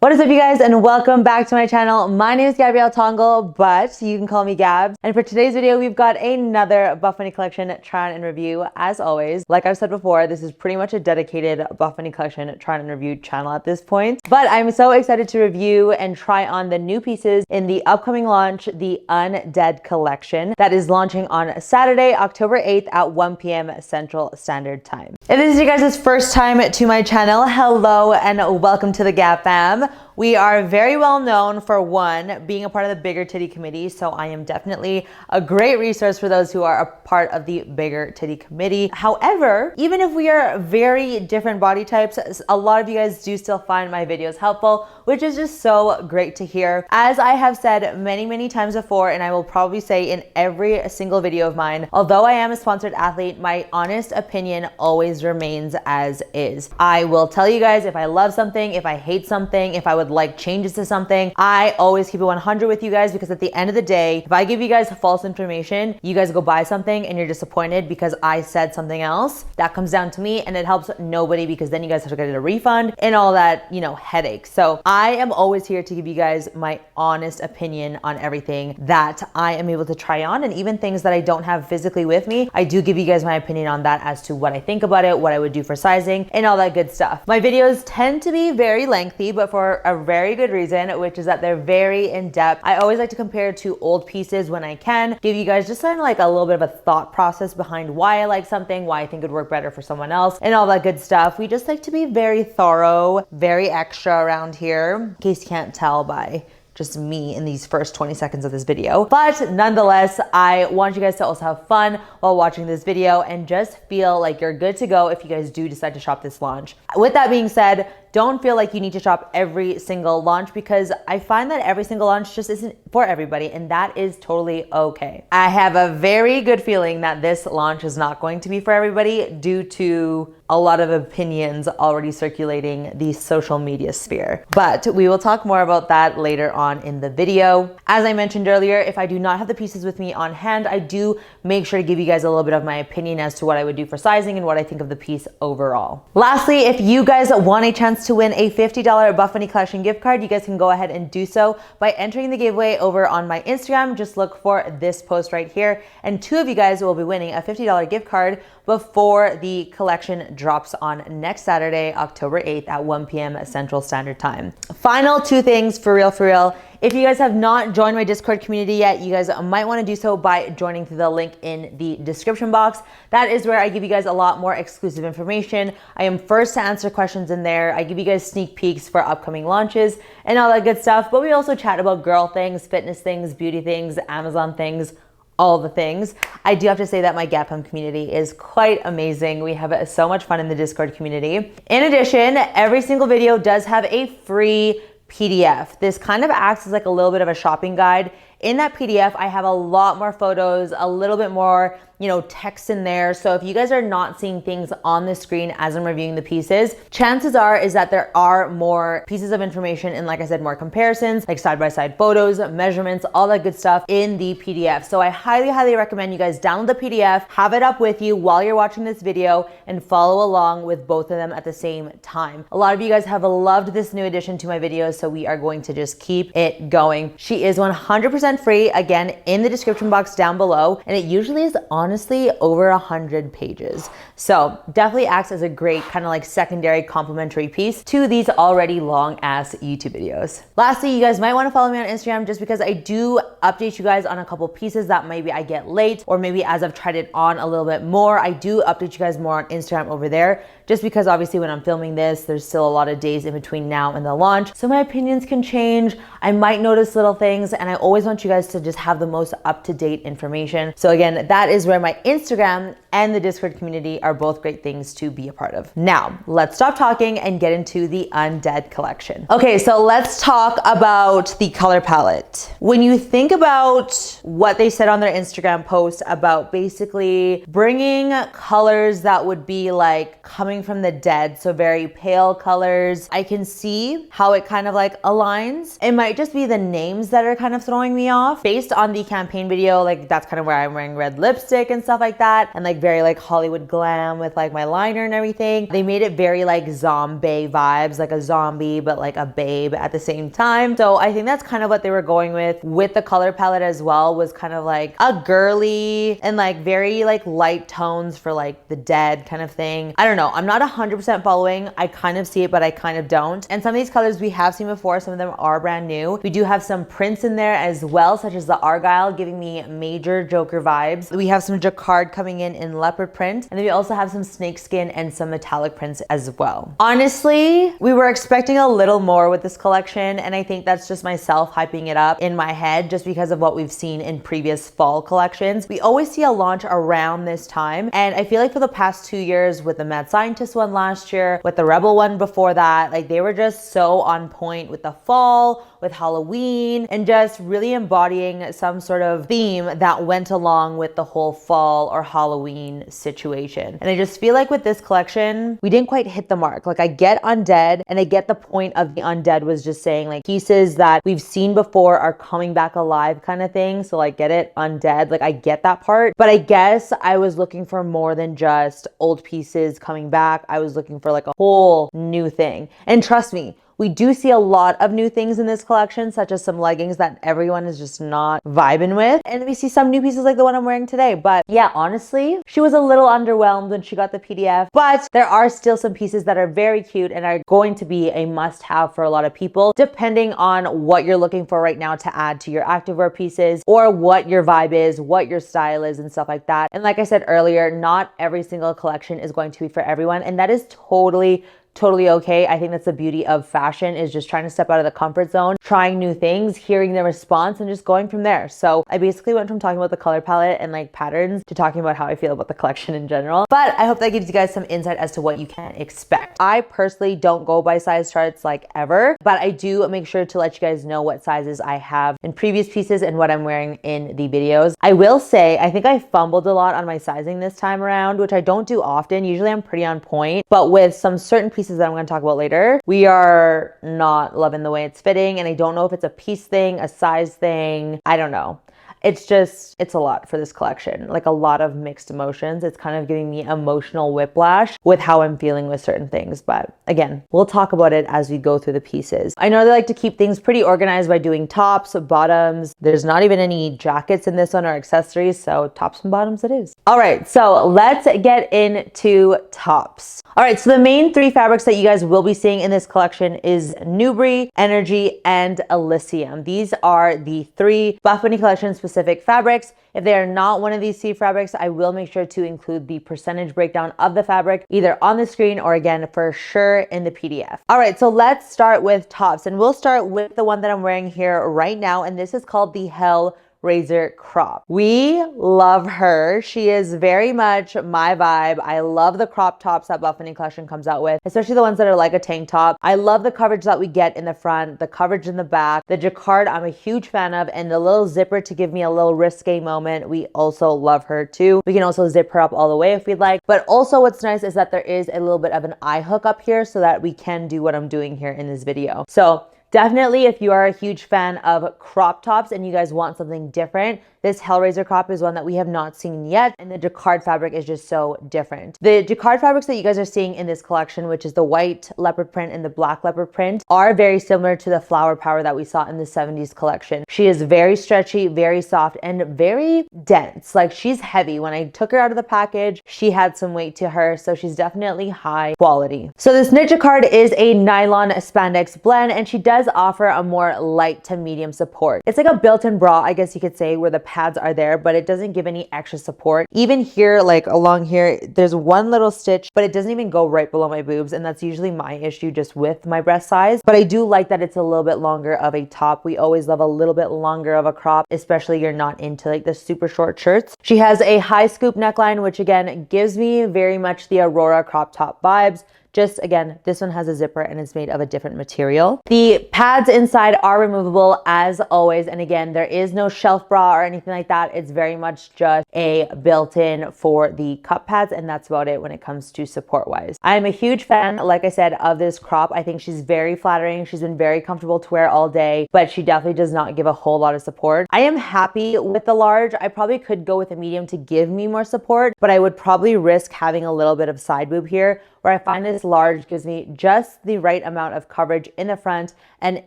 What is up, you guys, and welcome back to my channel. My name is Gabrielle Tongle, but you can call me Gabs. And for today's video, we've got another Buffbunny collection try on and review. As always, like I've said before, this is pretty much a dedicated Buffbunny collection try on and review channel at this point. But I'm so excited to review and try on the new pieces in the upcoming launch, the Undead collection that is launching on Saturday, October 8th at 1 p.m. Central Standard Time. If this is you guys' first time to my channel, hello and welcome to the GABFAM. We are very well known for, one, being a part of the Bigger Titty Committee, so I am definitely a great resource for those who are a part of the Bigger Titty Committee. However, even if we are very different body types, a lot of you guys do still find my videos helpful, which is just so great to hear. As I have said many times before, and I will probably say in every single video of mine, although I am a sponsored athlete, my honest opinion always remains as is. I will tell you guys if I love something, if I hate something, if I would like changes to something. I always keep it 100 with you guys, because at the end of the day, if I give you guys false information, you guys go buy something and you're disappointed because I said something else. That comes down to me, and it helps nobody, because then you guys have to get a refund and all that, you know, headache. So I am always here to give you guys my honest opinion on everything that I am able to try on, and even things that I don't have physically with me. I do give you guys my opinion on that as to what I think about it, what I would do for sizing, and all that good stuff. My videos tend to be very lengthy, but for a very good reason, which is that they're very in-depth. I always like to compare to old pieces when I can, give you guys just kind of like a little bit of a thought process behind why I like something, why I think it would work better for someone else, and all that good stuff. We just like to be very thorough, very extra around here, in case you can't tell by just me in these first 20 seconds of this video. But nonetheless, I want you guys to also have fun while watching this video and just feel like you're good to go if you guys do decide to shop this launch. With that being said, don't feel like you need to shop every single launch, because I find that every single launch just isn't for everybody, and that is totally okay. I have a very good feeling that this launch is not going to be for everybody due to a lot of opinions already circulating the social media sphere. But we will talk more about that later on in the video. As I mentioned earlier, if I do not have the pieces with me on hand, I do make sure to give you guys a little bit of my opinion as to what I would do for sizing and what I think of the piece overall. Lastly, if you guys want a chance to win a $50 Buffbunny collection gift card, you guys can go ahead and do so by entering the giveaway over on my Instagram. Just look for this post right here, and 2 of you guys will be winning a $50 gift card before the collection drops on next Saturday, October 8th at 1 p.m. Central Standard Time. Final 2 things for real. If you guys have not joined my Discord community yet, you guys might want to do so by joining through the link in the description box. That is where I give you guys a lot more exclusive information. I am first to answer questions in there. I give you guys sneak peeks for upcoming launches and all that good stuff. But we also chat about girl things, fitness things, beauty things, Amazon things, all the things. I do have to say that my GABFAM community is quite amazing. We have so much fun in the Discord community. In addition, every single video does have a free PDF. This kind of acts as like a little bit of a shopping guide. In that PDF, I have a lot more photos, a little bit more, you know, text in there. So if you guys are not seeing things on the screen as I'm reviewing the pieces, chances are is that there are more pieces of information and, like I said, more comparisons, like side-by-side photos, measurements, all that good stuff in the PDF. So I highly recommend you guys download the PDF, have it up with you while you're watching this video, and follow along with both of them at the same time. A lot of you guys have loved this new addition to my videos, so we are going to just keep it going. She is 100% free, again, in the description box down below, and it usually is honestly over 100 pages. So definitely acts as a great kind of like secondary complimentary piece to these already long ass YouTube videos. Lastly, you guys might want to follow me on Instagram, just because I do update you guys on a couple pieces that maybe I get late, or maybe as I've tried it on a little bit more, I do update you guys more on Instagram over there, just because obviously when I'm filming this, there's still a lot of days in between now and the launch. So my opinions can change. I might notice little things, and I always want you guys to just have the most up-to-date information. So again, that is where my Instagram and the Discord community are both great things to be a part of. Now, let's stop talking and get into the Undead collection. Okay, so let's talk about the color palette. When you think about what they said on their Instagram post about basically bringing colors that would be like coming from the dead, so very pale colors, I can see how it kind of like aligns. It might just be the names that are kind of throwing me off. Based on the campaign video, like that's kind of where I'm wearing red lipstick. lipstick and stuff like that, and like very like Hollywood glam with like my liner and everything. They made it very like zombie vibes, like a zombie but like a babe at the same time. So I think that's kind of what they were going with the color palette as well, was kind of like a girly and like very like light tones for like the dead kind of thing. I don't know, I'm not 100% following. I kind of see it but I kind of don't. And some of these colors we have seen before, some of them are brand new. We do have some prints in there as well, such as the Argyle, giving me major Joker vibes. We have some jacquard coming in leopard print, and then we also have some snakeskin and some metallic prints as well. Honestly, we were expecting a little more with this collection, and I think that's just myself hyping it up in my head just because of what we've seen in previous fall collections. We always see a launch around this time, and I feel like for the past 2 years, with the Mad Scientist one last year, with the Rebel one before that, like they were just so on point with the fall, with Halloween, and just really embodying some sort of theme that went along with the whole fall or Halloween situation. And I just feel like with this collection, we didn't quite hit the mark. Like I get Undead, and I get the point of the Undead was just saying like pieces that we've seen before are coming back alive kind of thing. So like get it, Undead, like I get that part. But I guess I was looking for more than just old pieces coming back. I was looking for like a whole new thing. And trust me, we do see a lot of new things in this collection, such as some leggings that everyone is just not vibing with. And we see some new pieces like the one I'm wearing today. But yeah, honestly, she was a little underwhelmed when she got the PDF. But there are still some pieces that are very cute and are going to be a must-have for a lot of people, depending on what you're looking for right now to add to your activewear pieces, or what your vibe is, what your style is, and stuff like that. And like I said earlier, not every single collection is going to be for everyone, and that is totally okay. I think that's the beauty of fashion, is just trying to step out of the comfort zone, trying new things, hearing the response, and just going from there. So I basically went from talking about the color palette and like patterns to talking about how I feel about the collection in general. But I hope that gives you guys some insight as to what you can expect. I personally don't go by size charts like ever, but I do make sure to let you guys know what sizes I have in previous pieces and what I'm wearing in the videos. I will say, I think I fumbled a lot on my sizing this time around, which I don't do often. Usually I'm pretty on point, but with some certain pieces that I'm going to talk about later, we are not loving the way it's fitting. And I don't know if it's a piece thing, a size thing. I don't know. It's a lot for this collection, like a lot of mixed emotions. It's kind of giving me emotional whiplash with how I'm feeling with certain things. But again, we'll talk about it as we go through the pieces. I know they like to keep things pretty organized by doing tops, bottoms. There's not even any jackets in this one or accessories, so tops and bottoms it is. All right, so let's get into tops. All right, so the main 3 fabrics that you guys will be seeing in this collection is Newbury, Energy, and Elysium. These are the 3 Buffbunny collection specific fabrics. If they are not one of these 3 fabrics, I will make sure to include the percentage breakdown of the fabric either on the screen or again for sure in the PDF. All right, so let's start with tops, and we'll start with the one that I'm wearing here right now, and this is called the HELLRAISER crop. We love her. She is very much my vibe. I love the crop tops that Buffbunny collection comes out with, especially the ones that are like a tank top. I love the coverage that we get in the front, the coverage in the back. The jacquard I'm a huge fan of, and the little zipper to give me a little risque moment. We also love her too. We can also zip her up all the way if we'd like. But also what's nice is that there is a little bit of an eye hook up here so that we can do what I'm doing here in this video. So definitely, if you are a huge fan of crop tops and you guys want something different, this HELLRAISER crop is one that we have not seen yet, and the jacquard fabric is just so different. The jacquard fabrics that you guys are seeing in this collection, which is the white leopard print and the black leopard print, are very similar to the flower power that we saw in the 70s collection. She is very stretchy, very soft, and very dense. Like, she's heavy. When I took her out of the package, she had some weight to her, so she's definitely high quality. So this knit jacquard is a nylon spandex blend, and she does offer a more light to medium support. It's like a built-in bra, I guess you could say, where the pads are there, but it doesn't give any extra support. Even here, like along here, there's one little stitch, but it doesn't even go right below my boobs, and that's usually my issue just with my breast size. But I do like that it's a little bit longer of a top. We always love a little bit longer of a crop, especially you're not into like the super short shirts. She has a high scoop neckline, which again gives me very much the Aurora crop top vibes. Just again, this one has a zipper and it's made of a different material. The pads inside are removable as always. And again, there is no shelf bra or anything like that. It's very much just a built-in for the cup pads, and that's about it when it comes to support wise. I'm a huge fan, like I said, of this crop. I think she's very flattering. She's been very comfortable to wear all day, but she definitely does not give a whole lot of support. I am happy with the large. I probably could go with a medium to give me more support, but I would probably risk having a little bit of side boob here, where I find this large gives me just the right amount of coverage in the front and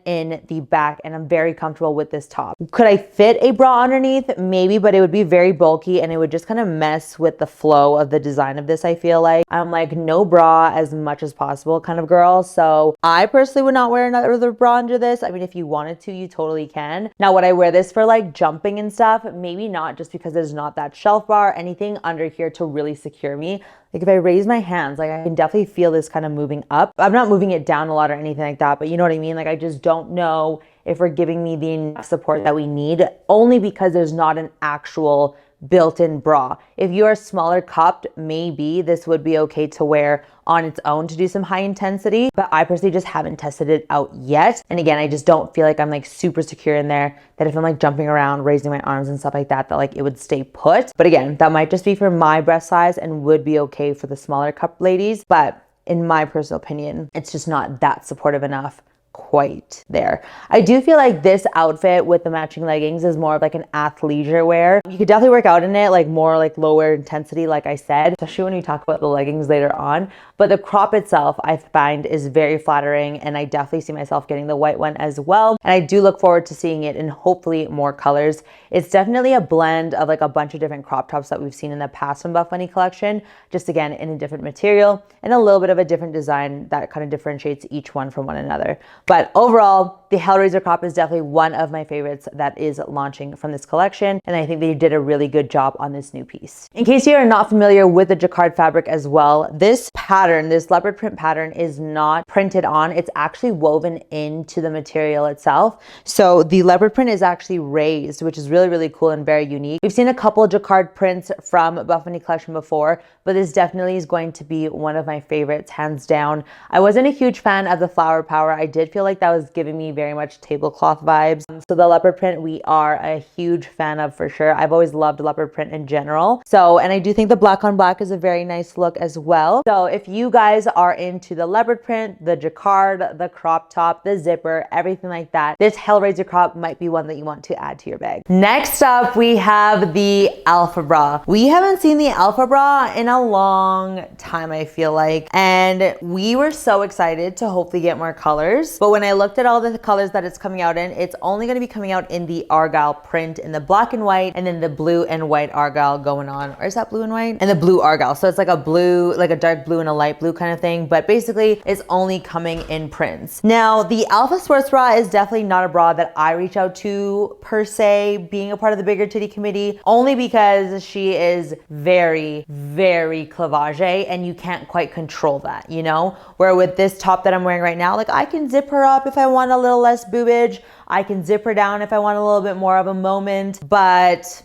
in the back, and I'm very comfortable with this top. Could I fit a bra underneath? Maybe, but it would be very bulky and it would just kind of mess with the flow of the design of this, I feel like. I'm like no bra as much as possible kind of girl, so I personally would not wear another bra under this. I mean, if you wanted to, you totally can. Now, would I wear this for like jumping and stuff? Maybe not, just because there's not that shelf bar or anything under here to really secure me. Like if I raise my hands, like I can definitely feel this kind of moving up. I'm not moving it down a lot or anything like that, but you know what I mean? Like I just don't know if we're giving me the enough support that we need, only because there's not an actual built-in bra. If you're smaller cupped, maybe this would be okay to wear on its own to do some high intensity, but I personally just haven't tested it out yet. And again, I just don't feel like I'm like super secure in there, that if I'm like jumping around, raising my arms and stuff like that, that like it would stay put. But again, that might just be for my breast size and would be okay for the smaller cup ladies. But in my personal opinion, it's just not that supportive enough quite there. I do feel like this outfit with the matching leggings is more of like an athleisure wear. You could definitely work out in it, like more like lower intensity, like I said, especially when we talk about the leggings later on. But the crop itself, I find, is very flattering, and I definitely see myself getting the white one as well. And I do look forward to seeing it in hopefully more colors. It's definitely a blend of like a bunch of different crop tops that we've seen in the past from Buffbunny collection, just again in a different material and a little bit of a different design that kind of differentiates each one from one another. But overall, the HELLRAISER crop is definitely one of my favorites that is launching from this collection, and I think they did a really good job on this new piece. In case you are not familiar with the jacquard fabric as well, this pattern, this leopard print pattern, is not printed on. It's actually woven into the material itself. So the leopard print is actually raised, which is really, really cool and very unique. We've seen a couple of jacquard prints from Buffbunny collection before, but this definitely is going to be one of my favorites, hands down. I wasn't a huge fan of the flower power. I did feel like that was giving me very much tablecloth vibes. So the leopard print, we are a huge fan of for sure. I've always loved leopard print in general. So, and I do think the black on black is a very nice look as well. So if you guys are into the leopard print, the jacquard, the crop top, the zipper, everything like that, this HELLRAISER crop might be one that you want to add to your bag. Next up, we have the alpha bra. We haven't seen the alpha bra in a long time, I feel like, and we were so excited to hopefully get more colors. But when I looked at all the colors that it's coming out in, it's only going to be coming out in the argyle print, in the black and white, and then the blue and white argyle going on. Or is that blue and white? And the blue argyle. So it's like a blue, like a dark blue and a light blue kind of thing, but basically it's only coming in prints. Now, the Alpha Sports Bra is definitely not a bra that I reach out to per se, being a part of the bigger titty committee, only because she is very, very cleavage, and you can't quite control that, you know? Where with this top that I'm wearing right now, like I can zip her up if I want a little less boobage. I can zip her down if I want a little bit more of a moment, but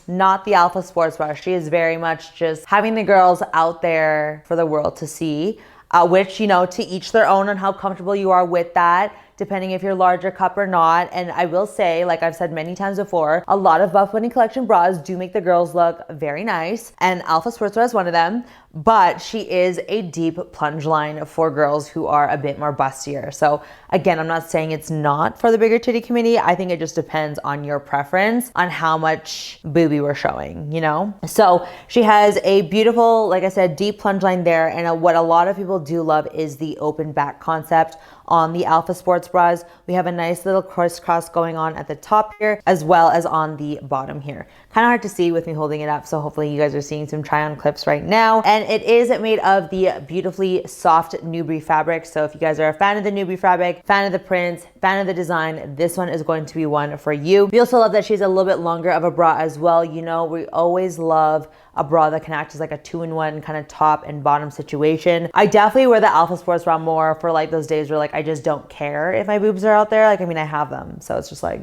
not the Alpha Sports Bra. She is very much just having the girls out there for the world to see, which, you know, to each their own on how comfortable you are with that, depending if you're larger cup or not. And I will say, like I've said many times before, a lot of Buffbunny collection bras do make the girls look very nice, and Alpha Sports Bra is one of them, but she is a deep plunge line for girls who are a bit more bustier. So again, I'm not saying it's not for the bigger titty committee. I think it just depends on your preference on how much boobie we're showing, you know? So she has a beautiful, like I said, deep plunge line there, and what a lot of people do love is the open back concept on the Alpha Sports Bras. We have a nice little crisscross going on at the top here, as well as on the bottom here. Kind of hard to see with me holding it up, so hopefully you guys are seeing some try on clips right now. And it is made of the beautifully soft Nubri fabric. So if you guys are a fan of the Nubri fabric, fan of the prints, fan of the design, this one is going to be one for you. We also love that she's a little bit longer of a bra as well. You know, we always love a bra that can act as like a 2-in-1 kind of top and bottom situation. I definitely wear the Alpha Sports Bra more for like those days where like I just don't care if my boobs are out there. Like, I mean, I have them, so it's just like,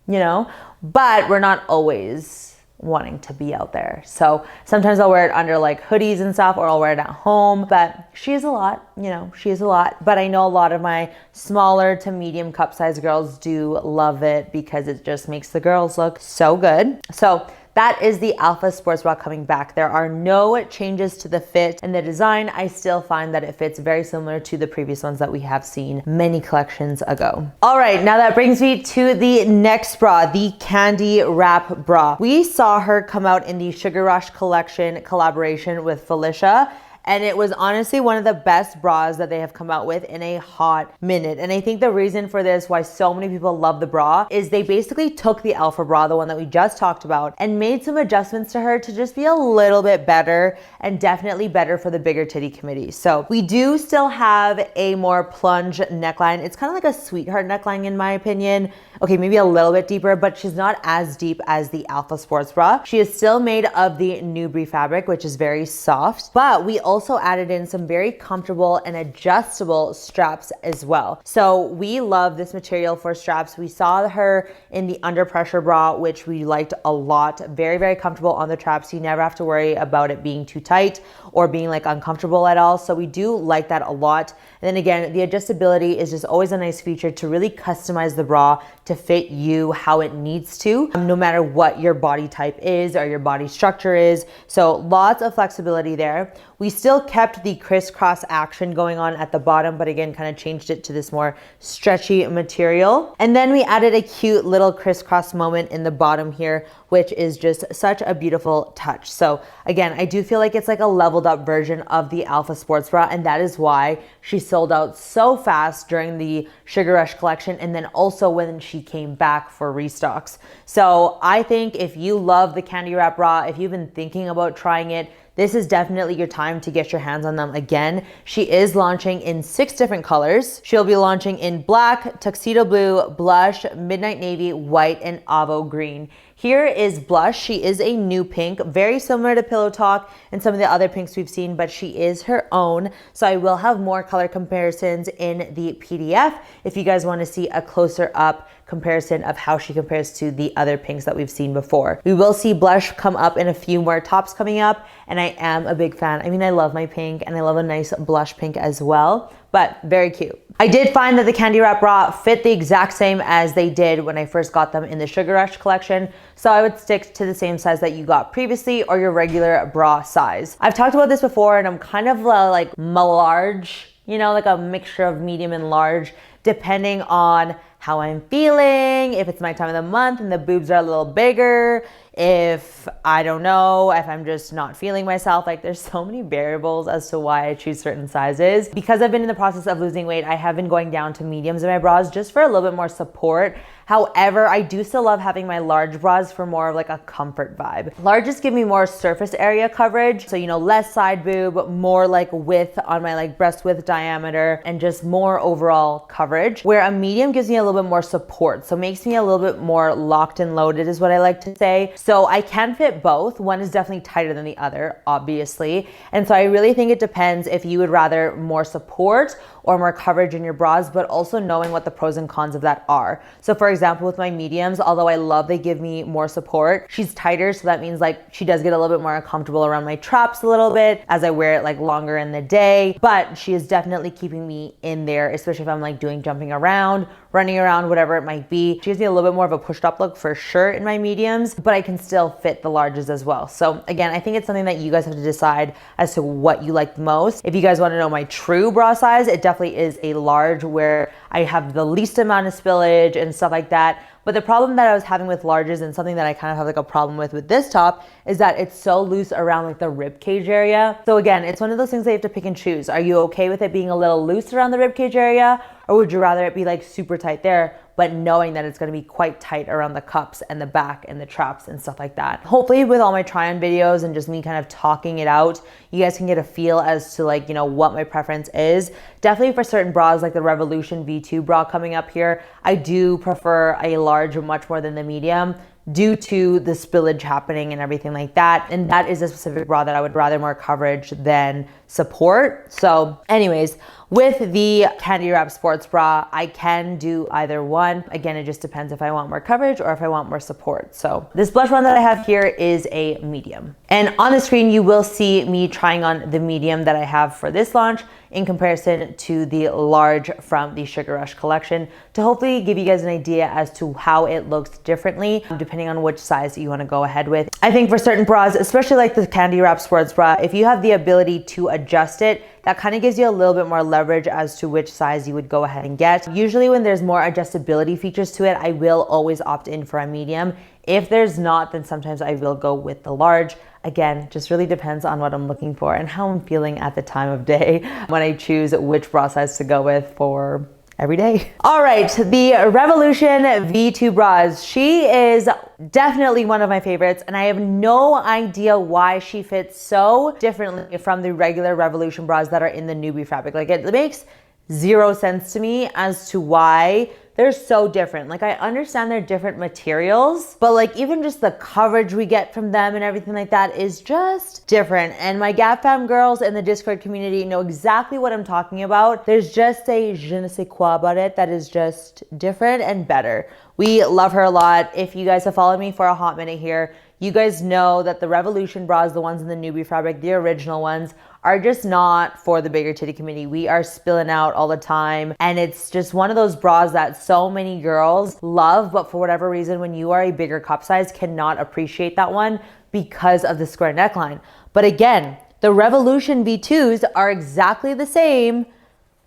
you know, but we're not always wanting to be out there. So sometimes I'll wear it under like hoodies and stuff, or I'll wear it at home, but she is a lot, you know, she is a lot. But I know a lot of my smaller to medium cup size girls do love it because it just makes the girls look so good. So that is the Alpha Sports Bra coming back. There are no changes to the fit and the design. I still find that it fits very similar to the previous ones that we have seen many collections ago. All right, now that brings me to the next bra, the Candy Wrap Bra. We saw her come out in the Sugar Rush collection collaboration with Felicia, and it was honestly one of the best bras that they have come out with in a hot minute. And I think the reason for this, why so many people love the bra, is they basically took the Alpha bra, the one that we just talked about, and made some adjustments to her to just be a little bit better, and definitely better for the bigger titty committee. So we do still have a more plunge neckline. It's kind of like a sweetheart neckline in my opinion. Okay, maybe a little bit deeper, but she's not as deep as the Alpha Sports Bra. She is still made of the Nubri fabric, which is very soft, but we also added in some very comfortable and adjustable straps as well. So we love this material for straps. We saw her in the Under Pressure bra, which we liked a lot. Very, very comfortable on the straps. You never have to worry about it being too tight or being like uncomfortable at all. So we do like that a lot. And then again, the adjustability is just always a nice feature to really customize the bra to fit you how it needs to, no matter what your body type is or your body structure is. So lots of flexibility there. We still kept the crisscross action going on at the bottom, but again, kind of changed it to this more stretchy material. And then we added a cute little crisscross moment in the bottom here, which is just such a beautiful touch. So again, I do feel like it's like a leveled up version of the Alpha Sports Bra, and that is why she sold out so fast during the Sugar Rush collection, and then also when she came back for restocks. So I think if you love the Candy Wrap Bra, if you've been thinking about trying it, this is definitely your time to get your hands on them again. She is launching in 6 different colors. She'll be launching in black, tuxedo blue, blush, midnight navy, white, and avo green. Here is blush. She is a new pink, very similar to Pillow Talk and some of the other pinks we've seen, but she is her own. So I will have more color comparisons in the PDF if you guys want to see a closer up comparison of how she compares to the other pinks that we've seen before. We will see blush come up in a few more tops coming up, and I am a big fan. I mean, I love my pink and I love a nice blush pink as well, but very cute. I did find that the Candy Wrap Bra fit the exact same as they did when I first got them in the Sugar Rush collection. So I would stick to the same size that you got previously or your regular bra size. I've talked about this before, and I'm kind of like large, you know, like a mixture of medium and large, depending on how I'm feeling, if it's my time of the month and the boobs are a little bigger, if I don't know, if I'm just not feeling myself. Like there's so many variables as to why I choose certain sizes. Because I've been in the process of losing weight, I have been going down to mediums in my bras just for a little bit more support. However, I do still love having my large bras for more of like a comfort vibe. Larges give me more surface area coverage. So, you know, less side boob, more like width on my like breast width diameter, and just more overall coverage. Where a medium gives me a little bit more support. So makes me a little bit more locked and loaded is what I like to say. So I can fit both. One is definitely tighter than the other, obviously. And so I really think it depends if you would rather more support or more coverage in your bras, but also knowing what the pros and cons of that are. So for example, with my mediums, although I love they give me more support, she's tighter, so that means like she does get a little bit more comfortable around my traps a little bit as I wear it like longer in the day, but she is definitely keeping me in there, especially if I'm like doing jumping around, running around, whatever it might be. She gives me a little bit more of a pushed up look for sure in my mediums, but I can still fit the larges as well. So again, I think it's something that you guys have to decide as to what you like the most. If you guys want to know my true bra size, it definitely is a large, where I have the least amount of spillage and stuff like that. But the problem that I was having with larges, and something that I kind of have like a problem with this top, is that it's so loose around like the rib cage area. So again, it's one of those things that you have to pick and choose. Are you okay with it being a little loose around the rib cage area? Or would you rather it be like super tight there, but knowing that it's going to be quite tight around the cups and the back and the traps and stuff like that? Hopefully with all my try on videos and just me kind of talking it out, you guys can get a feel as to like, you know, what my preference is. Definitely for certain bras like the Revolution V2 bra coming up here, I do prefer a large much more than the medium, due to the spillage happening and everything like that. And that is a specific bra that I would rather more coverage than support. So anyways, with the Candy Wrap Sports Bra, I can do either one. Again, it just depends if I want more coverage or if I want more support. So this blush one that I have here is a medium. And on the screen, you will see me trying on the medium that I have for this launch in comparison to the large from the Sugar Rush collection, to hopefully give you guys an idea as to how it looks differently depending on which size you want to go ahead with. I think for certain bras, especially like the Candy Wrap Sports Bra, if you have the ability to adjust it, that kind of gives you a little bit more leverage as to which size you would go ahead and get. Usually when there's more adjustability features to it, I will always opt in for a medium. If there's not, then sometimes I will go with the large. Again, just really depends on what I'm looking for and how I'm feeling at the time of day when I choose which bra size to go with for every day. All right, the Revolution V2 bras. She is definitely one of my favorites, and I have no idea why she fits so differently from the regular Revolution bras that are in the newbie fabric. Like, it makes zero sense to me as to why they're so different. Like, I understand they're different materials, but like even just the coverage we get from them and everything like that is just different. And my GABFAM girls in the Discord community know exactly what I'm talking about. There's just a je ne sais quoi about it that is just different and better. We love her a lot. If you guys have followed me for a hot minute here, you guys know that the Revolution bras, the ones in the newbie fabric, the original ones, are just not for the bigger titty community. We are spilling out all the time, and it's just one of those bras that so many girls love, but for whatever reason, when you are a bigger cup size, cannot appreciate that one because of the square neckline. But again, the Revolution V2s are exactly the same,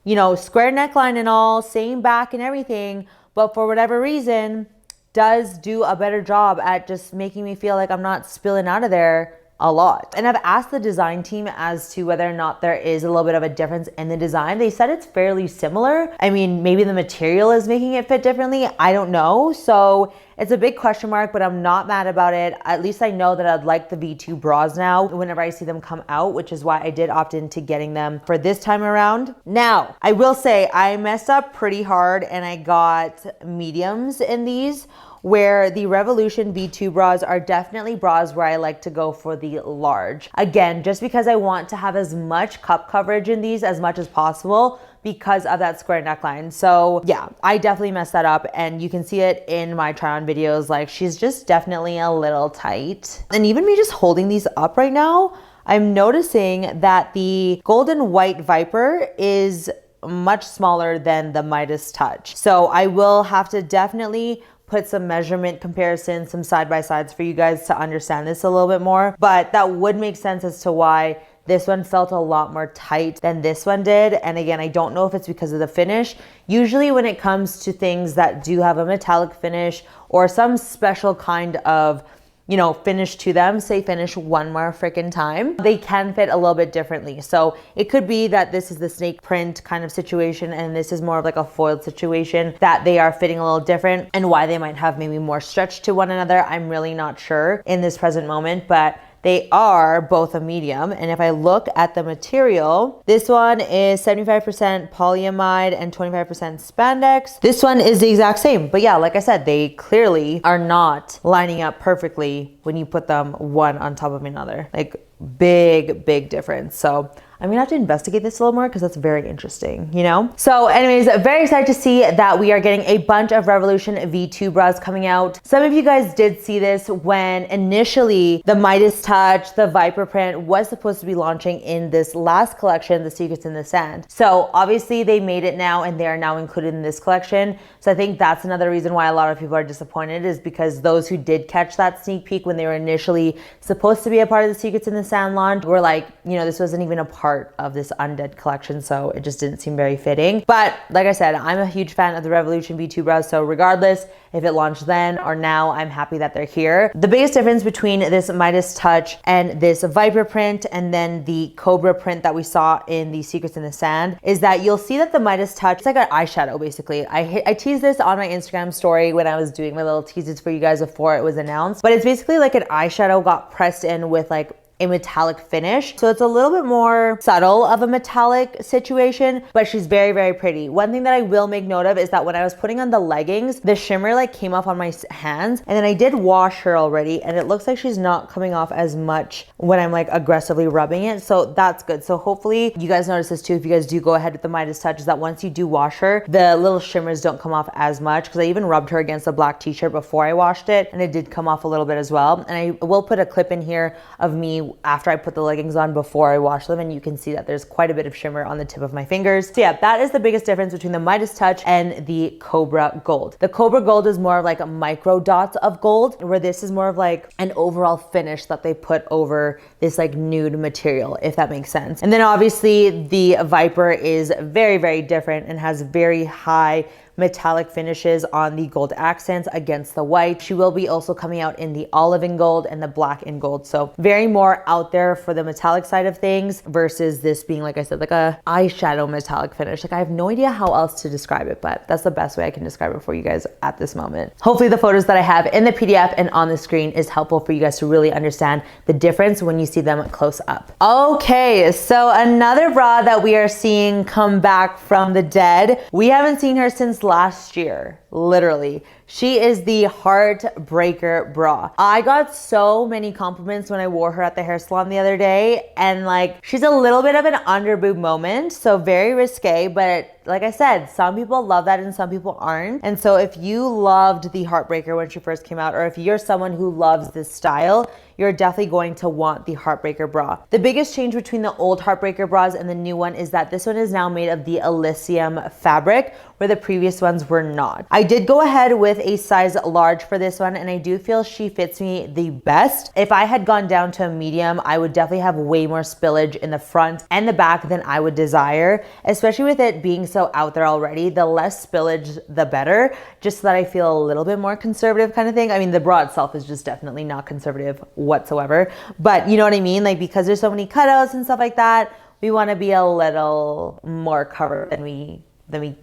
you know, square neckline and all, same back and everything, but for whatever reason, does do a better job at just making me feel like I'm not spilling out of there a lot. And I've asked the design team as to whether or not there is a little bit of a difference in the design. They said it's fairly similar. I mean, maybe the material is making it fit differently. I don't know. So it's a big question mark, but I'm not mad about it. At least I know that I'd like the V2 bras now whenever I see them come out, which is why I did opt into getting them for this time around. Now, I will say I messed up pretty hard and I got mediums in these, where the Revolution V2 bras are definitely bras where I like to go for the large. Again, just because I want to have as much cup coverage in these as much as possible because of that square neckline. So yeah, I definitely messed that up, and you can see it in my try on videos. Like, she's just definitely a little tight. And even me just holding these up right now, I'm noticing that the golden white Viper is much smaller than the Midas Touch. So I will have to definitely put some measurement comparisons, some side-by-sides for you guys to understand this a little bit more. But that would make sense as to why this one felt a lot more tight than this one did. And again, I don't know if it's because of the finish. Usually when it comes to things that do have a metallic finish or some special kind of, you know, finish to them, say finish one more freaking time, they can fit a little bit differently. So it could be that this is the snake print kind of situation and this is more of like a foiled situation, that they are fitting a little different, and why they might have maybe more stretch to one another. I'm really not sure in this present moment, but they are both a medium. And if I look at the material, this one is 75% polyamide and 25% spandex. This one is the exact same. But yeah, like I said, they clearly are not lining up perfectly when you put them one on top of another. Like, big difference. So I'm gonna have to investigate this a little more because that's very interesting, you know? So anyways, very excited to see that we are getting a bunch of Revolution V2 bras coming out. Some of you guys did see this when initially the Midas Touch, the Viper print was supposed to be launching in this last collection, the Secrets in the Sand. So obviously they made it now and they are now included in this collection. So I think that's another reason why a lot of people are disappointed, is because those who did catch that sneak peek when they were initially supposed to be a part of the Secrets in the Sand launch were like, you know, this wasn't even a part of this Undead collection, so it just didn't seem very fitting. But like I said, I'm a huge fan of the Revolution V2 bras, so regardless if it launched then or now, I'm happy that they're here. The biggest difference between this Midas Touch and this Viper print and then the Cobra print that we saw in the Secrets in the Sand is that you'll see that the Midas Touch, it's like an eyeshadow basically. I teased this on my Instagram story when I was doing my little teases for you guys before it was announced, but it's basically like an eyeshadow got pressed in with like a metallic finish. So it's a little bit more subtle of a metallic situation, but she's very, very pretty. One thing that I will make note of is that when I was putting on the leggings, the shimmer like came off on my hands, and then I did wash her already, and it looks like she's not coming off as much when I'm like aggressively rubbing it. So that's good. So hopefully you guys notice this too if you guys do go ahead with the Midas Touch, is that once you do wash her, the little shimmers don't come off as much, because I even rubbed her against a black t-shirt before I washed it, and it did come off a little bit as well. And I will put a clip in here of me after I put the leggings on before I wash them, and you can see that there's quite a bit of shimmer on the tip of my fingers. So yeah, that is the biggest difference between the Midas Touch and the Cobra Gold. The Cobra Gold is more of like a micro dots of gold, where this is more of like an overall finish that they put over this like nude material, if that makes sense. And then obviously the Viper is very, very different and has very high metallic finishes on the gold accents against the white. She will be also coming out in the olive in gold and the black in gold. So very more out there for the metallic side of things versus this being, like I said, like a eyeshadow metallic finish. Like I have no idea how else to describe it, but that's the best way I can describe it for you guys at this moment. Hopefully the photos that I have in the PDF and on the screen is helpful for you guys to really understand the difference when you see them close up. Okay, so another bra that we are seeing come back from the dead. We haven't seen her since last year, literally. She is the Heartbreaker bra. I got so many compliments when I wore her at the hair salon the other day, and like she's a little bit of an underboob moment, so very risque, but like I said, some people love that and some people aren't. And so if you loved the Heartbreaker when she first came out, or if you're someone who loves this style, you're definitely going to want the Heartbreaker bra. The biggest change between the old Heartbreaker bras and the new one is that this one is now made of the Elysium fabric, where the previous ones were not. I did go ahead with a size large for this one, and I do feel she fits me the best. If I had gone down to a medium, I would definitely have way more spillage in the front and the back than I would desire, especially with it being so out there already. The less spillage, the better, just so that I feel a little bit more conservative kind of thing. I mean, the bra itself is just definitely not conservative whatsoever, but you know what I mean? Like, because there's so many cutouts and stuff like that, we want to be a little more covered than we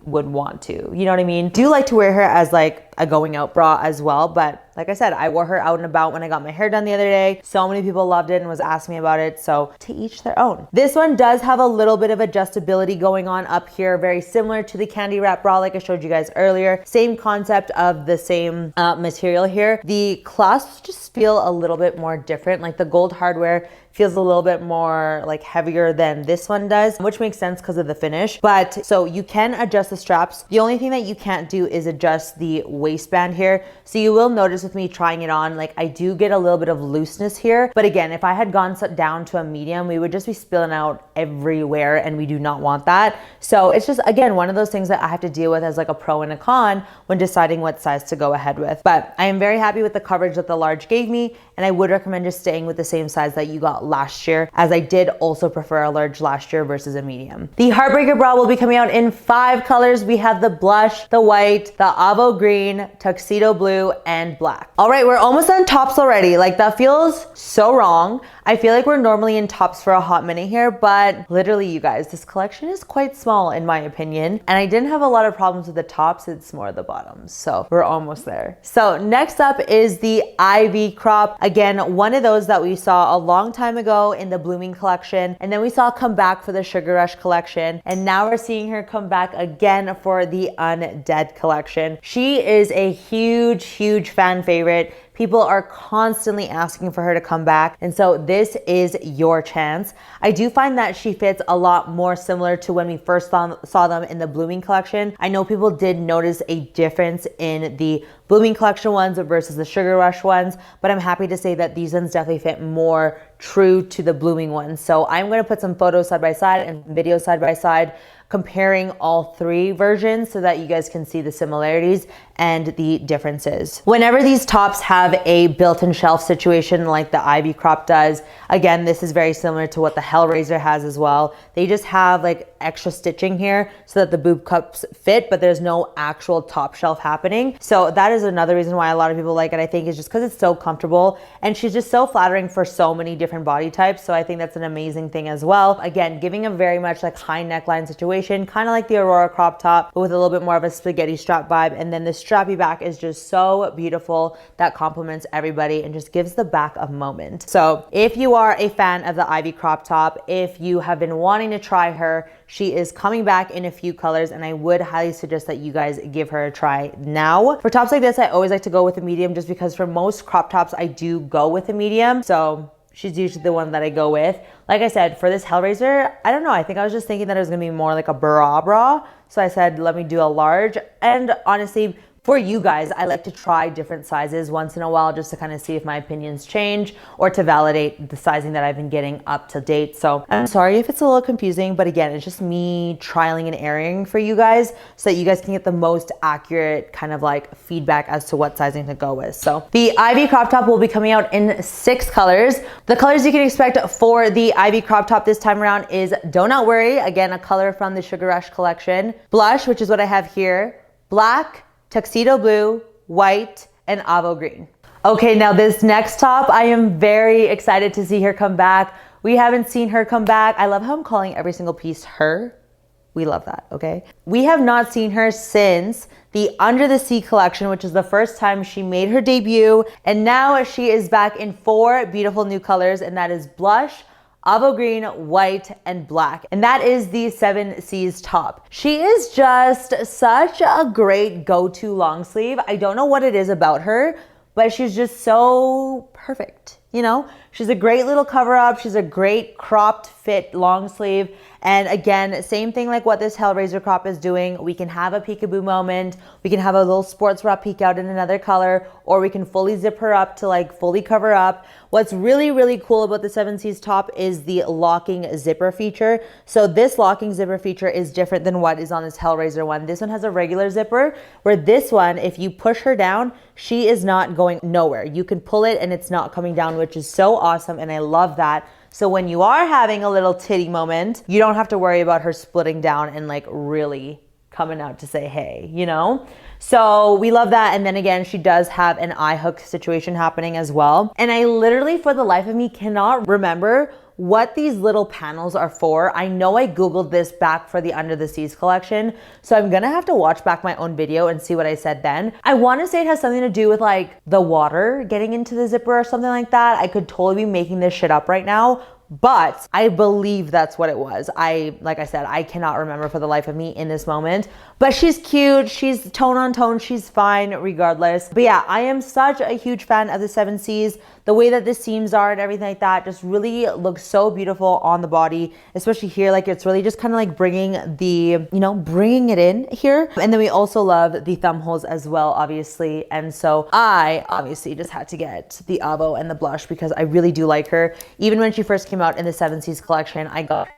would want to, you know what I mean? Do like to wear her as like a going out bra as well, but like I said, I wore her out and about when I got my hair done the other day. So many people loved it and was asking me about it, so to each their own. This one does have a little bit of adjustability going on up here, very similar to the candy wrap bra like I showed you guys earlier. Same concept of the same material here. The clasps just feel a little bit more different, like the gold hardware feels a little bit more like heavier than this one does, which makes sense because of the finish. But so you can adjust the straps. The only thing that you can't do is adjust the waistband here. So you will notice with me trying it on, like I do get a little bit of looseness here. But again, if I had gone down to a medium, we would just be spilling out everywhere, and we do not want that. So it's just, again, one of those things that I have to deal with as like a pro and a con when deciding what size to go ahead with. But I am very happy with the coverage that the large gave me, and I would recommend just staying with the same size that you got last year, as I did also prefer a large last year versus a medium. The Heartbreaker bra will be coming out in 5 colors. We have the blush, the white, the avo green, tuxedo blue, and black. All right, we're almost on tops already. Like that feels so wrong. I feel like we're normally in tops for a hot minute here, but literally you guys, this collection is quite small in my opinion. And I didn't have a lot of problems with the tops, it's more the bottoms. So we're almost there. So next up is the Ivy crop. Again, one of those that we saw a long time ago in the Blooming collection. And then we saw come back for the Sugar Rush collection. And now we're seeing her come back again for the Undead collection. She is a huge, huge fan favorite. People are constantly asking for her to come back. And so this is your chance. I do find that she fits a lot more similar to when we first saw them in the Blooming collection. I know people did notice a difference in the Blooming collection ones versus the Sugar Rush ones, but I'm happy to say that these ones definitely fit more true to the Blooming ones. So I'm gonna put some photos side by side and videos side by side comparing all 3 versions so that you guys can see the similarities and the differences. Whenever these tops have a built-in shelf situation like the Ivy crop does, again, this is very similar to what the HELLRAISER has as well. They just have like extra stitching here so that the boob cups fit, but there's no actual top shelf happening. So that is another reason why a lot of people like it, I think, is just because it's so comfortable, and she's just so flattering for so many different body types. So I think that's an amazing thing as well. Again, giving a very much like high neckline situation situation, kind of like the Aurora crop top, but with a little bit more of a spaghetti strap vibe. And then the strappy back is just so beautiful. That complements everybody and just gives the back a moment. So if you are a fan of the Ivy crop top, if you have been wanting to try her, she is coming back in a few colors, and I would highly suggest that you guys give her a try now. For tops like this, I always like to go with a medium, just because for most crop tops, I do go with a medium. So she's usually the one that I go with. Like I said, for this HELLRAISER, I don't know. I think I was just thinking that it was gonna be more like a bra. So I said, let me do a large. And honestly, for you guys, I like to try different sizes once in a while just to kind of see if my opinions change or to validate the sizing that I've been getting up to date. So I'm sorry if it's a little confusing, but again, it's just me trialing and erroring for you guys so that you guys can get the most accurate kind of like feedback as to what sizing to go with. So the Ivy crop top will be coming out in 6 colors. The colors you can expect for the Ivy crop top this time around is Donut Worry, again, a color from the Sugar Rush collection, Blush, which is what I have here, Black, Tuxedo Blue, White, and Avo Green. Okay, now this next top, I am very excited to see her come back. We haven't seen her come back. I love how I'm calling every single piece her. We love that, okay? We have not seen her since the Under the Sea collection, which is the first time she made her debut. And now she is back in 4 beautiful new colors, and that is Blush, Avo Green, White, and Black. And that is the 7 C's top. She is just such a great go-to long sleeve. I don't know what it is about her, but she's just so perfect. You know, she's a great little cover up. She's a great cropped fit long sleeve. And again, same thing like what this HELLRAISER crop is doing. We can have a peekaboo moment. We can have a little sports bra peek out in another color, or we can fully zip her up to like fully cover up. What's really, really cool about the 7 C's top is the locking zipper feature. So this locking zipper feature is different than what is on this HELLRAISER one. This one has a regular zipper, where this one, if you push her down, she is not going nowhere. You can pull it and it's not coming down, which is so awesome, and I love that. So when you are having a little titty moment, you don't have to worry about her splitting down and like really coming out to say, hey, you know? So we love that. And then again, she does have an eye hook situation happening as well. And I literally, for the life of me, cannot remember what these little panels are for. I know I Googled this back for the Under the Seas collection, so I'm gonna have to watch back my own video and see what I said then. I wanna say it has something to do with like the water getting into the zipper or something like that. I could totally be making this shit up right now, but I believe that's what it was. Like I said, I cannot remember for the life of me in this moment, but she's cute. She's tone on tone. She's fine regardless. But yeah, I am such a huge fan of the 7 C's. The way that the seams are and everything like that just really looks so beautiful on the body, especially here. Like it's really just kind of like bringing the, you know, bringing it in here. And then we also love the thumb holes as well, obviously. And so I obviously just had to get the Avo and the Blush because I really do like her. Even when she first came out in the 7 C's collection, I got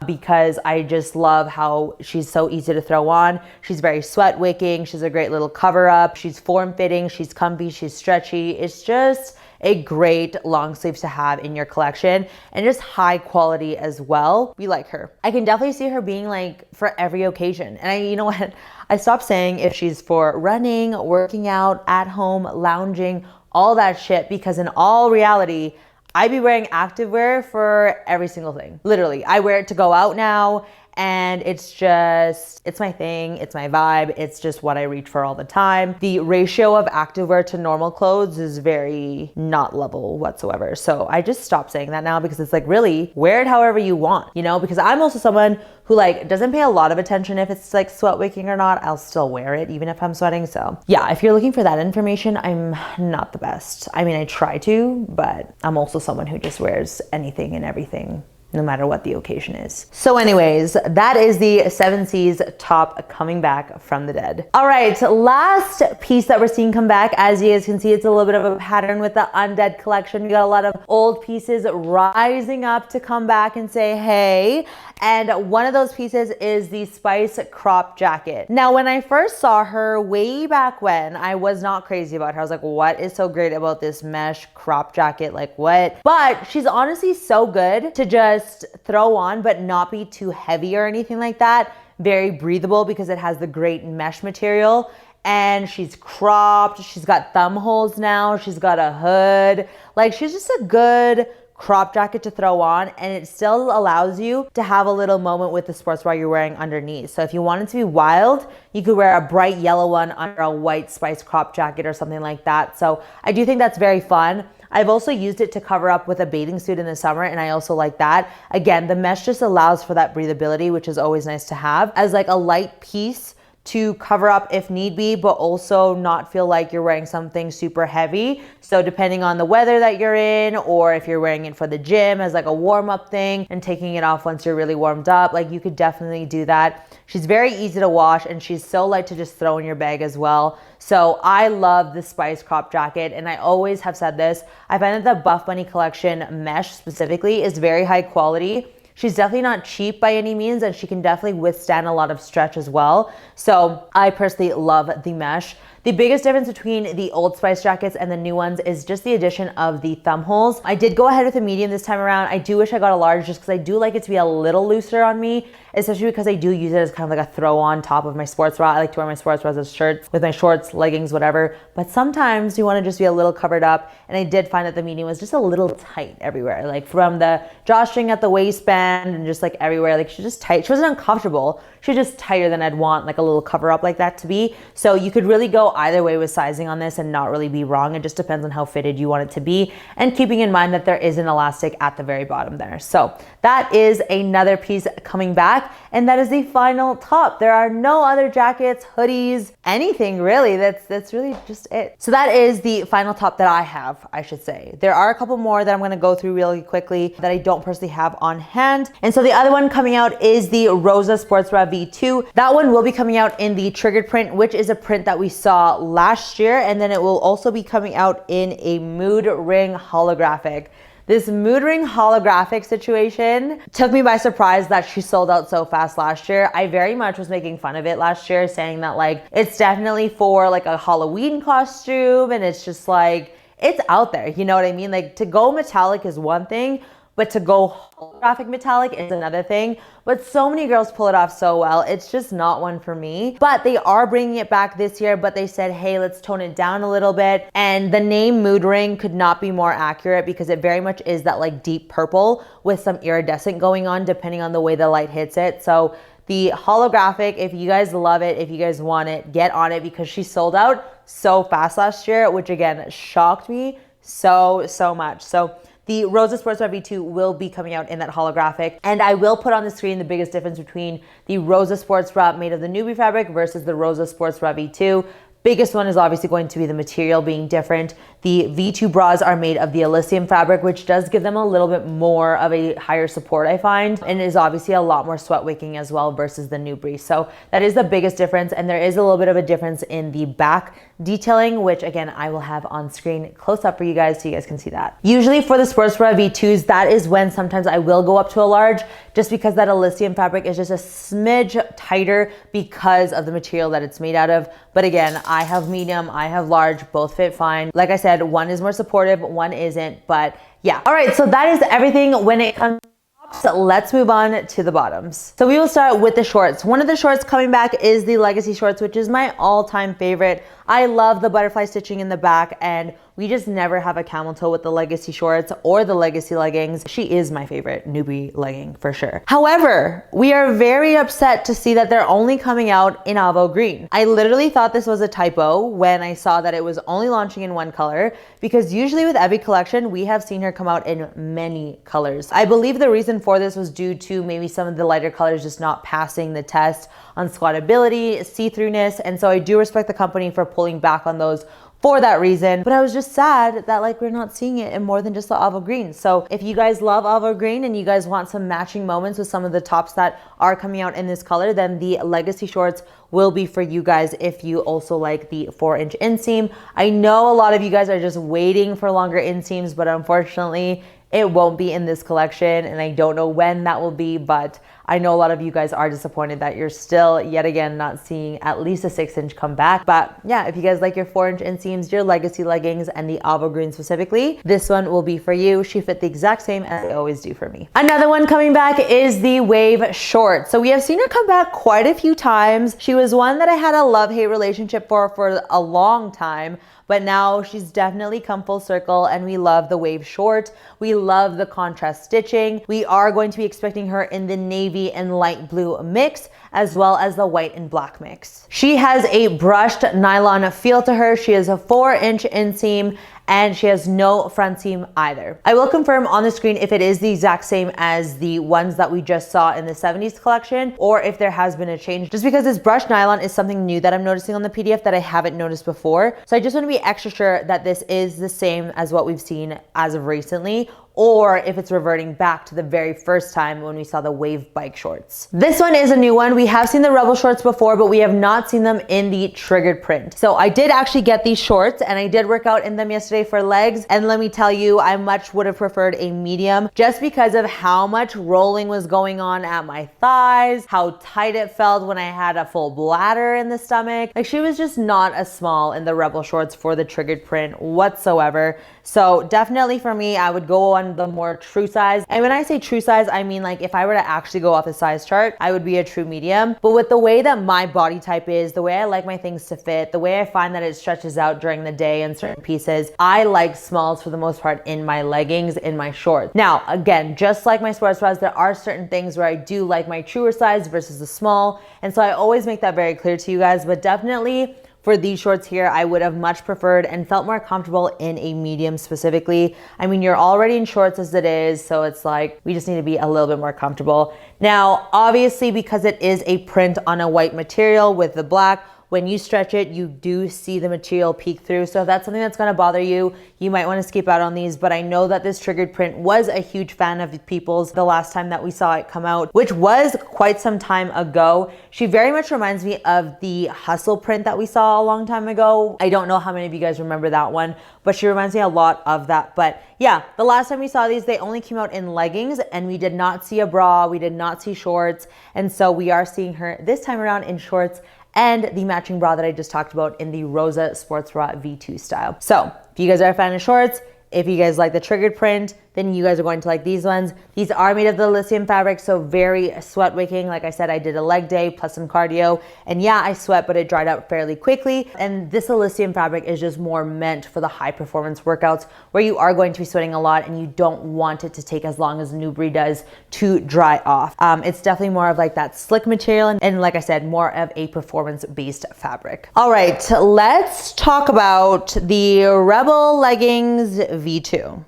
because I just love how she's so easy to throw on. She's very sweat wicking. She's a great little cover up. She's form fitting. She's comfy. She's stretchy. It's just a great long sleeve to have in your collection, and just high quality as well. We like her. I can definitely see her being like for every occasion. And you know what? I stopped saying if she's for running, working out, at home, lounging, all that shit, because in all reality, I be wearing activewear for every single thing. Literally, I wear it to go out now, and it's just, it's my thing, it's my vibe, it's just what I reach for all the time. The ratio of activewear to normal clothes is very not level whatsoever. So I just stopped saying that now, because it's like, really, wear it however you want, you know? Because I'm also someone who like doesn't pay a lot of attention if it's like sweat wicking or not. I'll still wear it even if I'm sweating. So yeah, if you're looking for that information, I'm not the best. I mean, I try to, but I'm also someone who just wears anything and everything, no matter what the occasion is. So anyways, that is the 7 C's top coming back from the dead. All right, last piece that we're seeing come back. As you guys can see, it's a little bit of a pattern with the Undead collection. We got a lot of old pieces rising up to come back and say, hey. And one of those pieces is the Spice crop jacket. Now, when I first saw her way back when, I was not crazy about her. I was like, what is so great about this mesh crop jacket? Like what? But she's honestly so good to just throw on, but not be too heavy or anything like that. Very breathable because it has the great mesh material. And she's cropped. She's got thumb holes now. She's got a hood. Like she's just a good crop jacket to throw on, and it still allows you to have a little moment with the sports bra you're wearing underneath. So if you wanted to be wild, you could wear a bright yellow one under a white spice crop jacket or something like that. So I do think that's very fun. I've also used it to cover up with a bathing suit in the summer, and I also like that. Again, the mesh just allows for that breathability, which is always nice to have as like a light piece to cover up if need be, but also not feel like you're wearing something super heavy. So depending on the weather that you're in, or if you're wearing it for the gym as like a warm up thing and taking it off once you're really warmed up, like you could definitely do that. She's very easy to wash, and she's so light to just throw in your bag as well. So I love the Spice crop jacket, and I always have said this. I find that the Buffbunny collection mesh specifically is very high quality. She's definitely not cheap by any means, and she can definitely withstand a lot of stretch as well. So I personally love the mesh. The biggest difference between the Old Spice jackets and the new ones is just the addition of the thumb holes. I did go ahead with a medium this time around. I do wish I got a large just because I do like it to be a little looser on me, especially because I do use it as kind of like a throw on top of my sports bra. I like to wear my sports bras as shirts with my shorts, leggings, whatever. But sometimes you want to just be a little covered up, and I did find that the medium was just a little tight everywhere, like from the drawstring at the waistband and just like everywhere. Like she's just tight. She wasn't uncomfortable. She was just tighter than I'd want like a little cover up like that to be. So you could really go either way with sizing on this and not really be wrong. It just depends on how fitted you want it to be, and keeping in mind that there is an elastic at the very bottom there. So that is another piece coming back, and that is the final top. There are no other jackets, hoodies, anything really. That's really just it. So that is the final top that I have, I should say. There are a couple more that I'm going to go through really quickly that I don't personally have on hand. And so the other one coming out is the Rosa Sports Bra V2. That one will be coming out in the triggered print, which is a print that we saw last year, and then it will also be coming out in a mood ring holographic. This mood ring holographic situation took me by surprise that she sold out so fast last year. I very much was making fun of it last year, saying that like it's definitely for like a Halloween costume, and it's just like it's out there, you know what I mean? Like to go metallic is one thing, but to go holographic metallic is another thing. But so many girls pull it off so well. It's just not one for me. But they are bringing it back this year, but they said, hey, let's tone it down a little bit. And the name Mood Ring could not be more accurate, because it very much is that like deep purple with some iridescent going on depending on the way the light hits it. So the holographic, if you guys love it, if you guys want it, get on it, because she sold out so fast last year, which again shocked me so much. So the Rosa Sports Bra V2 will be coming out in that holographic, and I will put on the screen the biggest difference between the Rosa Sports Bra made of the newbie fabric versus the Rosa Sports Bra V2. Biggest one is obviously going to be the material being different. The V2 bras are made of the Elysium fabric, which does give them a little bit more of a higher support, I find, and is obviously a lot more sweat wicking as well versus the newbie. So that is the biggest difference, and there is a little bit of a difference in the back detailing, which again I will have on screen close up for you guys so you guys can see that. Usually for the Sports Bra V2s, that is when sometimes I will go up to a large, just because that Elysium fabric is just a smidge tighter because of the material that it's made out of. But again, I have medium, I have large, both fit fine. Like I said, one is more supportive, one isn't, but yeah. All right, so that is everything when it comes to tops. Let's move on to the bottoms. So we will start with the shorts. One of the shorts coming back is the Legacy shorts, which is my all-time favorite. I love the butterfly stitching in the back, and we just never have a camel toe with the Legacy shorts or the Legacy leggings. She is my favorite newbie legging for sure. However, we are very upset to see that they're only coming out in Avo Green. I literally thought this was a typo when I saw that it was only launching in one color, because usually with every collection, we have seen her come out in many colors. I believe the reason for this was due to maybe some of the lighter colors just not passing the test on squattability, see-throughness, and so I do respect the company for pulling back on those for that reason. But I was just sad that like we're not seeing it in more than just the Avo Green. So if you guys love Avo Green and you guys want some matching moments with some of the tops that are coming out in this color, then the Legacy shorts will be for you guys if you also like the 4-inch inseam. I know a lot of you guys are just waiting for longer inseams, but unfortunately it won't be in this collection, and I don't know when that will be, but I know a lot of you guys are disappointed that you're still yet again not seeing at least a 6-inch come back. But yeah, if you guys like your 4-inch inseams, your legacy leggings, and the Avo green specifically, this one will be for you. She fit the exact same as they always do for me. Another one coming back is the wave short. So we have seen her come back quite a few times. She was one that I had a love-hate relationship for a long time, but now she's definitely come full circle, and we love the wave short. We love the contrast stitching. We are going to be expecting her in the navy and light blue mix, as well as the white and black mix. She has a brushed nylon feel to her. She has a 4-inch inseam, and she has no front seam either. I will confirm on the screen if it is the exact same as the ones that we just saw in the 70s collection, or if there has been a change, just because this brushed nylon is something new that I'm noticing on the PDF that I haven't noticed before. So I just want to be extra sure that this is the same as what we've seen as of recently, or if it's reverting back to the very first time when we saw the wave bike shorts. This one is a new one. We have seen the Rebel shorts before, but we have not seen them in the triggered print. So I did actually get these shorts, and I did work out in them yesterday for legs. And let me tell you, I much would have preferred a medium, just because of how much rolling was going on at my thighs, how tight it felt when I had a full bladder in the stomach. Like, she was just not as small in the Rebel shorts for the triggered print whatsoever. So definitely for me, I would go on the more true size. And when I say true size, I mean, like, if I were to actually go off the size chart, I would be a true medium. But with the way that my body type is, the way I like my things to fit, the way I find that it stretches out during the day in certain pieces, I like smalls for the most part in my leggings, in my shorts. Now, again, just like my sports bras, there are certain things where I do like my truer size versus the small. And so I always make that very clear to you guys, but definitely for these shorts here, I would have much preferred and felt more comfortable in a medium specifically. I mean, you're already in shorts as it is, so it's like, we just need to be a little bit more comfortable. Now, obviously, because it is a print on a white material with the black, when you stretch it, you do see the material peek through. So if that's something that's gonna bother you, you might wanna skip out on these. But I know that this triggered print was a huge fan of people's the last time that we saw it come out, which was quite some time ago. She very much reminds me of the Hustle print that we saw a long time ago. I don't know how many of you guys remember that one, but she reminds me a lot of that. But yeah, the last time we saw these, they only came out in leggings, and we did not see a bra, we did not see shorts. And so we are seeing her this time around in shorts and the matching bra that I just talked about in the Rosa Sports Bra V2 style. So if you guys are a fan of shorts, if you guys like the triggered print, then you guys are going to like these ones. These are made of the lithium fabric, so very sweat wicking. Like I said, I did a leg day plus some cardio, and yeah, I sweat, but it dried out fairly quickly. And this lithium fabric is just more meant for the high performance workouts where you are going to be sweating a lot and you don't want it to take as long as Nubri does to dry off. It's definitely more of like that slick material, and like I said, more of a performance based fabric. All right, let's talk about the Rebel Leggings V2.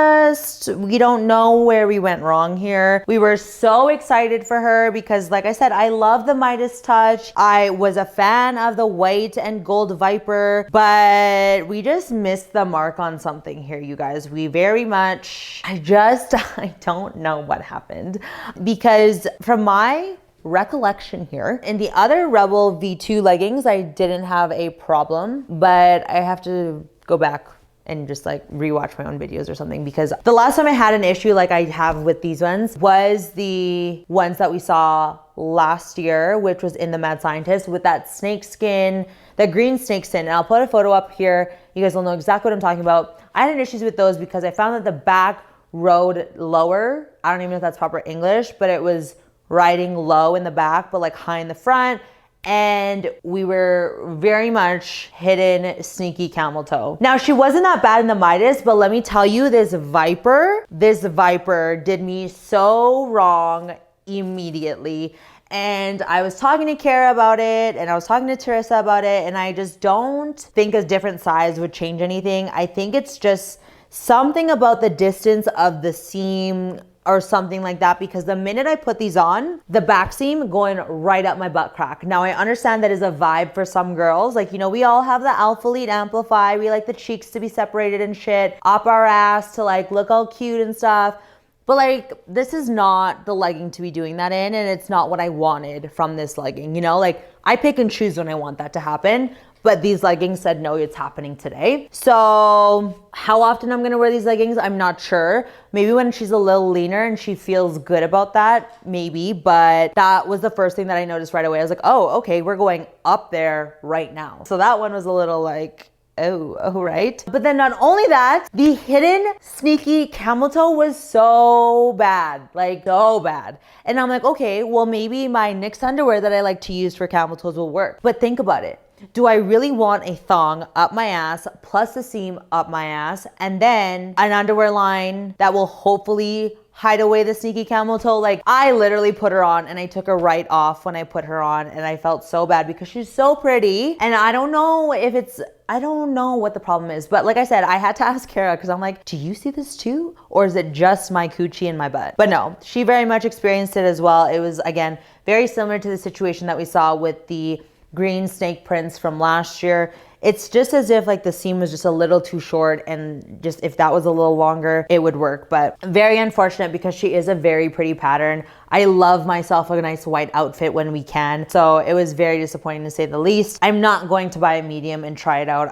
We don't know where we went wrong here. We were so excited for her because, like I said, I love the Midas touch. I was a fan of the white and gold Viper, but we just missed the mark on something here, you guys. We very much, I don't know what happened, because from my recollection here, in the other Rebel V2 leggings, I didn't have a problem, but I have to go back and just like rewatch my own videos or something, because the last time I had an issue like I have with these ones was the ones that we saw last year, which was in the Mad Scientist with that snake skin, the green snake skin. And I'll put a photo up here. You guys will know exactly what I'm talking about. I had issues with those because I found that the back rode lower. I don't even know if that's proper English, but it was riding low in the back, but like high in the front. And we were very much hidden, sneaky camel toe. Now, she wasn't that bad in the Midas, but let me tell you, this Viper did me so wrong immediately. And I was talking to Kara about it, and I was talking to Teresa about it, and I just don't think a different size would change anything. I think it's just something about the distance of the seam or something like that, because the minute I put these on, the back seam going right up my butt crack. Now, I understand that is a vibe for some girls. Like, you know, we all have the Alpha Lead Amplify. We like the cheeks to be separated and shit, up our ass to like look all cute and stuff. But like, this is not the legging to be doing that in, and it's not what I wanted from this legging, you know? Like, I pick and choose when I want that to happen, but these leggings said, no, it's happening today. So how often I'm gonna wear these leggings, I'm not sure. Maybe when she's a little leaner and she feels good about that, maybe. But that was the first thing that I noticed right away. I was like, oh, okay, we're going up there right now. So that one was a little like, oh, right. But then not only that, the hidden sneaky camel toe was so bad, like so bad. And I'm like, okay, well, maybe my NYX underwear that I like to use for camel toes will work. But think about it. Do I really want a thong up my ass plus a seam up my ass and then an underwear line that will hopefully hide away the sneaky camel toe? Like, I literally put her on and I took her right off when I put her on, and I felt so bad because she's so pretty. And I don't know what the problem is. But like I said, I had to ask Kara because I'm like, do you see this too? Or is it just my coochie and my butt? But no, she very much experienced it as well. It was, again, very similar to the situation that we saw with the green snake prints from last year. It's just as if like the seam was just a little too short, and just if that was a little longer, it would work. But very unfortunate because she is a very pretty pattern. I love myself a nice white outfit when we can. So it was very disappointing to say the least. I'm not going to buy a medium and try it out.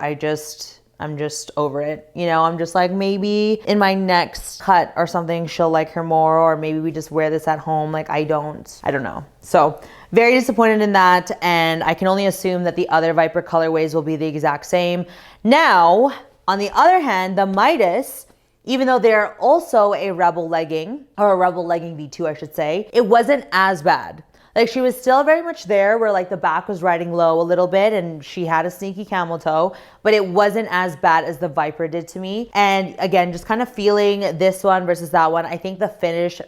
I'm just over it. You know, I'm just like, maybe in my next cut or something, she'll like her more, or maybe we just wear this at home. Like, I don't know. So very disappointed in that. And I can only assume that the other Viper colorways will be the exact same. Now, on the other hand, the Midas, even though they're also a Rebel legging, or a Rebel legging V2, I should say, it wasn't as bad. Like, she was still very much there where like the back was riding low a little bit and she had a sneaky camel toe, but it wasn't as bad as the Viper did to me. And again, just kind of feeling this one versus that one, I think the finish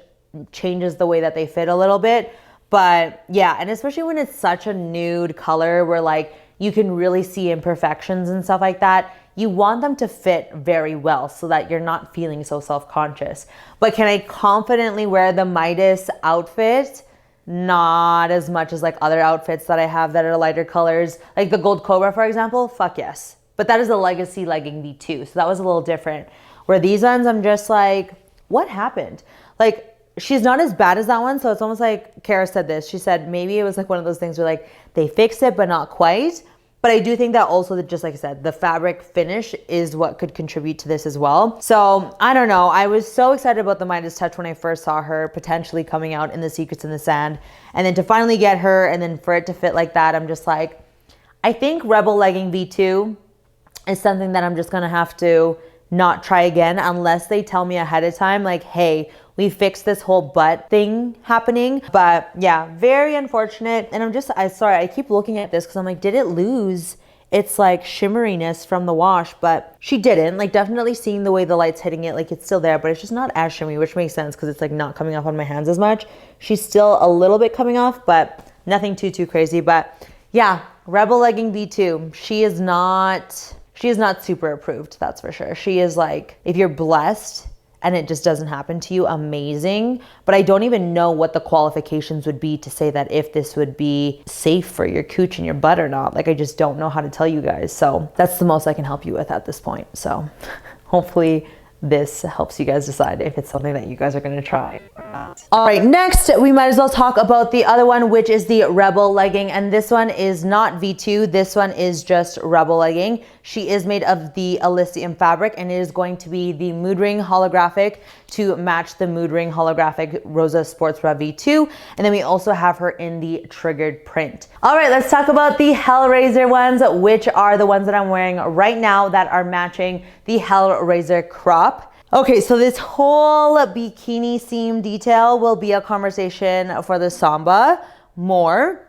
changes the way that they fit a little bit. But yeah, and especially when it's such a nude color where like you can really see imperfections and stuff like that, you want them to fit very well so that you're not feeling so self-conscious. But can I confidently wear the Midas outfit? Not as much as like other outfits that I have that are lighter colors. Like the Gold Cobra, for example, fuck yes. But that is a legacy legging V2, so that was a little different. Where these ones, I'm just like, what happened? Like, she's not as bad as that one, so it's almost like Kara said this. She said maybe it was like one of those things where like they fixed it, but not quite. But I do think that also, that just like I said, the fabric finish is what could contribute to this as well. So I don't know. I was so excited about the Midas Touch when I first saw her potentially coming out in the Secrets in the Sand. And then to finally get her and then for it to fit like that, I'm just like, I think Rebel Legging V2 is something that I'm just going to have to not try again unless they tell me ahead of time, like, hey, we fixed this whole butt thing happening. But yeah, very unfortunate. And sorry, I keep looking at this because I'm like, did it lose its like shimmeriness from the wash? But she didn't. Like, definitely seeing the way the light's hitting it, like it's still there, but it's just not as shimmery, which makes sense because it's like not coming off on my hands as much. She's still a little bit coming off, but nothing too crazy. But yeah, Rebel Legging V2, she is not super approved, that's for sure. She is like, if you're blessed and it just doesn't happen to you, amazing. But I don't even know what the qualifications would be to say that if this would be safe for your cooch and your butt or not. Like, I just don't know how to tell you guys. So that's the most I can help you with at this point. So hopefully this helps you guys decide if it's something that you guys are gonna try or not. All right, next we might as well talk about the other one, which is the Rebel legging. And this one is not V2, this one is just Rebel legging. She is made of the Elysium fabric and it is going to be the mood ring holographic to match the mood ring holographic Rosa Sports Bra V2. And then we also have her in the triggered print. All right, let's talk about the HELLRAISER ones, which are the ones that I'm wearing right now that are matching the HELLRAISER crop. Okay, so this whole bikini seam detail will be a conversation for the Samba more.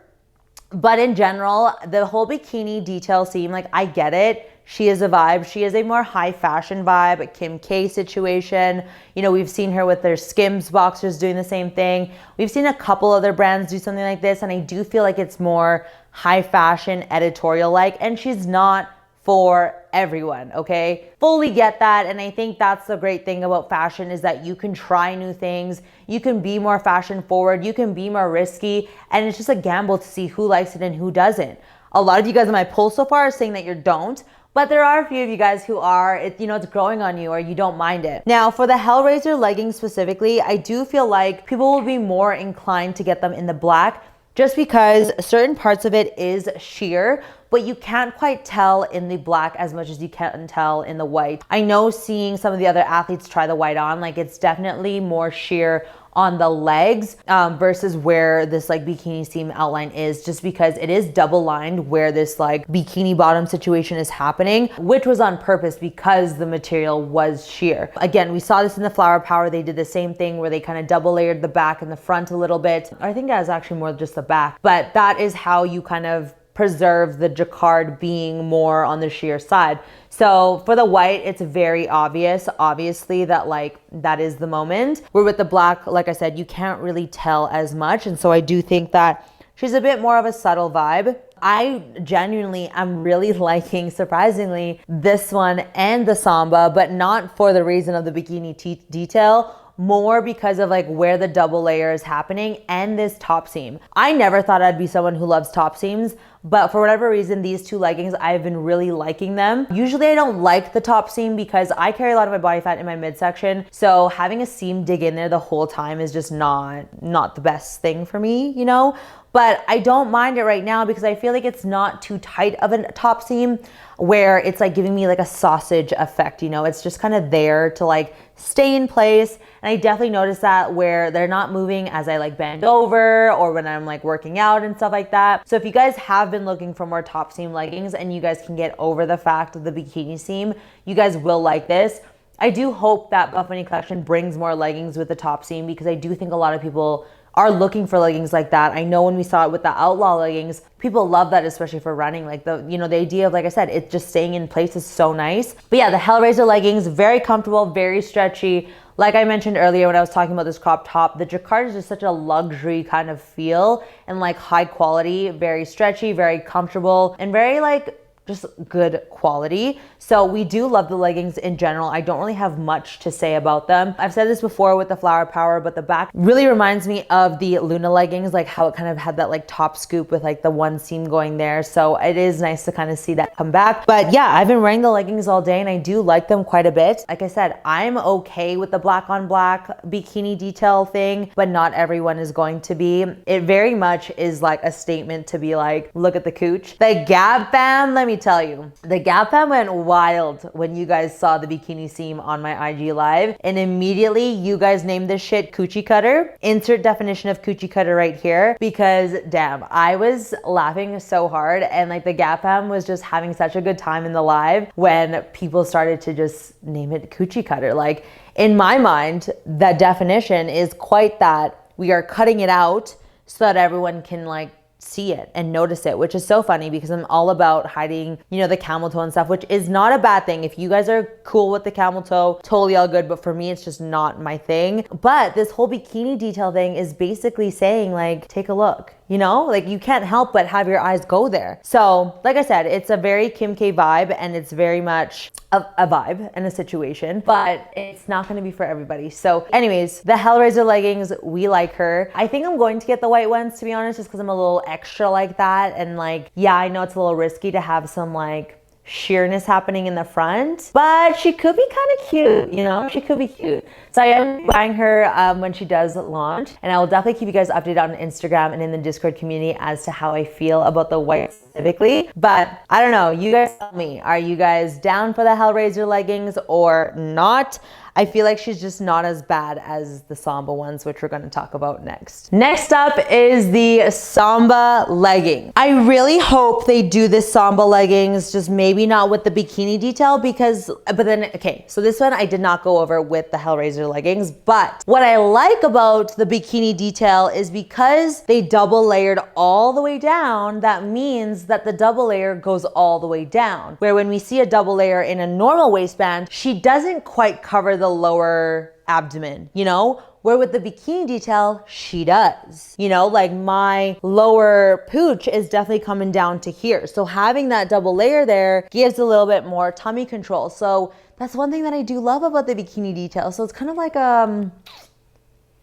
But in general, the whole bikini detail seam, like, I get it. She is a vibe. She is a more high fashion vibe, a Kim K situation. You know, we've seen her with their Skims boxers doing the same thing. We've seen a couple other brands do something like this, and I do feel like it's more high fashion, editorial-like, and she's not for everyone, okay? Fully get that, and I think that's the great thing about fashion is that you can try new things, you can be more fashion forward, you can be more risky, and it's just a gamble to see who likes it and who doesn't. A lot of you guys in my poll so far are saying that you don't, but there are a few of you guys who are, you know, it's growing on you or you don't mind it. Now, for the HELLRAISER leggings specifically, I do feel like people will be more inclined to get them in the black just because certain parts of it is sheer, but you can't quite tell in the black as much as you can tell in the white. I know seeing some of the other athletes try the white on, like it's definitely more sheer on the legs versus where this like bikini seam outline is, just because it is double lined where this like bikini bottom situation is happening, which was on purpose because the material was sheer. Again, we saw this in the Flower Power. They did the same thing where they kind of double layered the back and the front a little bit. I think that was actually more just the back, but that is how you kind of preserve the jacquard being more on the sheer side. So for the white, it's very obvious, obviously, that like that is the moment. Where with the black, like I said, you can't really tell as much. And so I do think that she's a bit more of a subtle vibe. I genuinely am really liking, surprisingly, this one and the Samba, but not for the reason of the bikini detail, more because of like where the double layer is happening and this top seam. I never thought I'd be someone who loves top seams, but for whatever reason, these two leggings, I've been really liking them. Usually I don't like the top seam because I carry a lot of my body fat in my midsection. So having a seam dig in there the whole time is just not the best thing for me, you know? But I don't mind it right now because I feel like it's not too tight of a top seam where it's like giving me like a sausage effect, you know? It's just kind of there to like stay in place. And I definitely notice that where they're not moving as I like bend over or when I'm like working out and stuff like that. So if you guys have been looking for more top seam leggings and you guys can get over the fact of the bikini seam, you guys will like this. I do hope that Buffbunny collection brings more leggings with the top seam because I do think a lot of people are looking for leggings like that. I know when we saw it with the Outlaw leggings, people love that, especially for running. Like the, you know, the idea of, like I said, it just staying in place is so nice. But yeah, the HELLRAISER leggings, very comfortable, very stretchy. Like I mentioned earlier when I was talking about this crop top, the jacquard is just such a luxury kind of feel and like high quality, very stretchy, very comfortable, and very like just good quality. So we do love the leggings in general. I don't really have much to say about them. I've said this before with the Flower Power, but the back really reminds me of the Luna leggings, like how it kind of had that like top scoop with like the one seam going there. So it is nice to kind of see that come back. But yeah, I've been wearing the leggings all day and I do like them quite a bit. Like I said, I'm okay with the black on black bikini detail thing, but not everyone is going to be. It very much is like a statement to be like, look at the cooch. The GABFAM, let me tell you, the GABFAM went wild when you guys saw the bikini seam on my IG live, and immediately you guys named this shit coochie cutter. Insert definition of coochie cutter right here, because damn, I was laughing so hard, and like the GABFAM was just having such a good time in the live when people started to just name it coochie cutter. Like in my mind, the definition is quite that we are cutting it out so that everyone can like see it and notice it, which is so funny because I'm all about hiding, you know, the camel toe and stuff, which is not a bad thing. If you guys are cool with the camel toe, totally all good. But for me, it's just not my thing. But this whole bikini detail thing is basically saying like, take a look, you know, like you can't help but have your eyes go there. So like I said, it's a very Kim K vibe and it's very much a vibe and a situation, but it's not going to be for everybody. So anyways, the HELLRAISER leggings, we like her. I think I'm going to get the white ones, to be honest, just because I'm a little extra like that. And like, yeah, I know it's a little risky to have some like sheerness happening in the front, but she could be kind of cute, you know, she could be cute. So I am buying her when she does launch, and I will definitely keep you guys updated on Instagram and in the Discord community as to how I feel about the white specifically. But I don't know, you guys tell me, are you guys down for the HELLRAISER leggings or not? I feel like she's just not as bad as the Samba ones, which we're going to talk about next. Next up is the Samba legging. I really hope they do this Samba leggings, just maybe not with the bikini detail because, but then, okay, so this one I did not go over with the HELLRAISER leggings, but what I like about the bikini detail is because they double layered all the way down, that means that the double layer goes all the way down. Where when we see a double layer in a normal waistband, she doesn't quite cover the lower abdomen, you know, where with the bikini detail, she does. You know, like my lower pooch is definitely coming down to here. So having that double layer there gives a little bit more tummy control. So that's one thing that I do love about the bikini detail. So it's kind of like,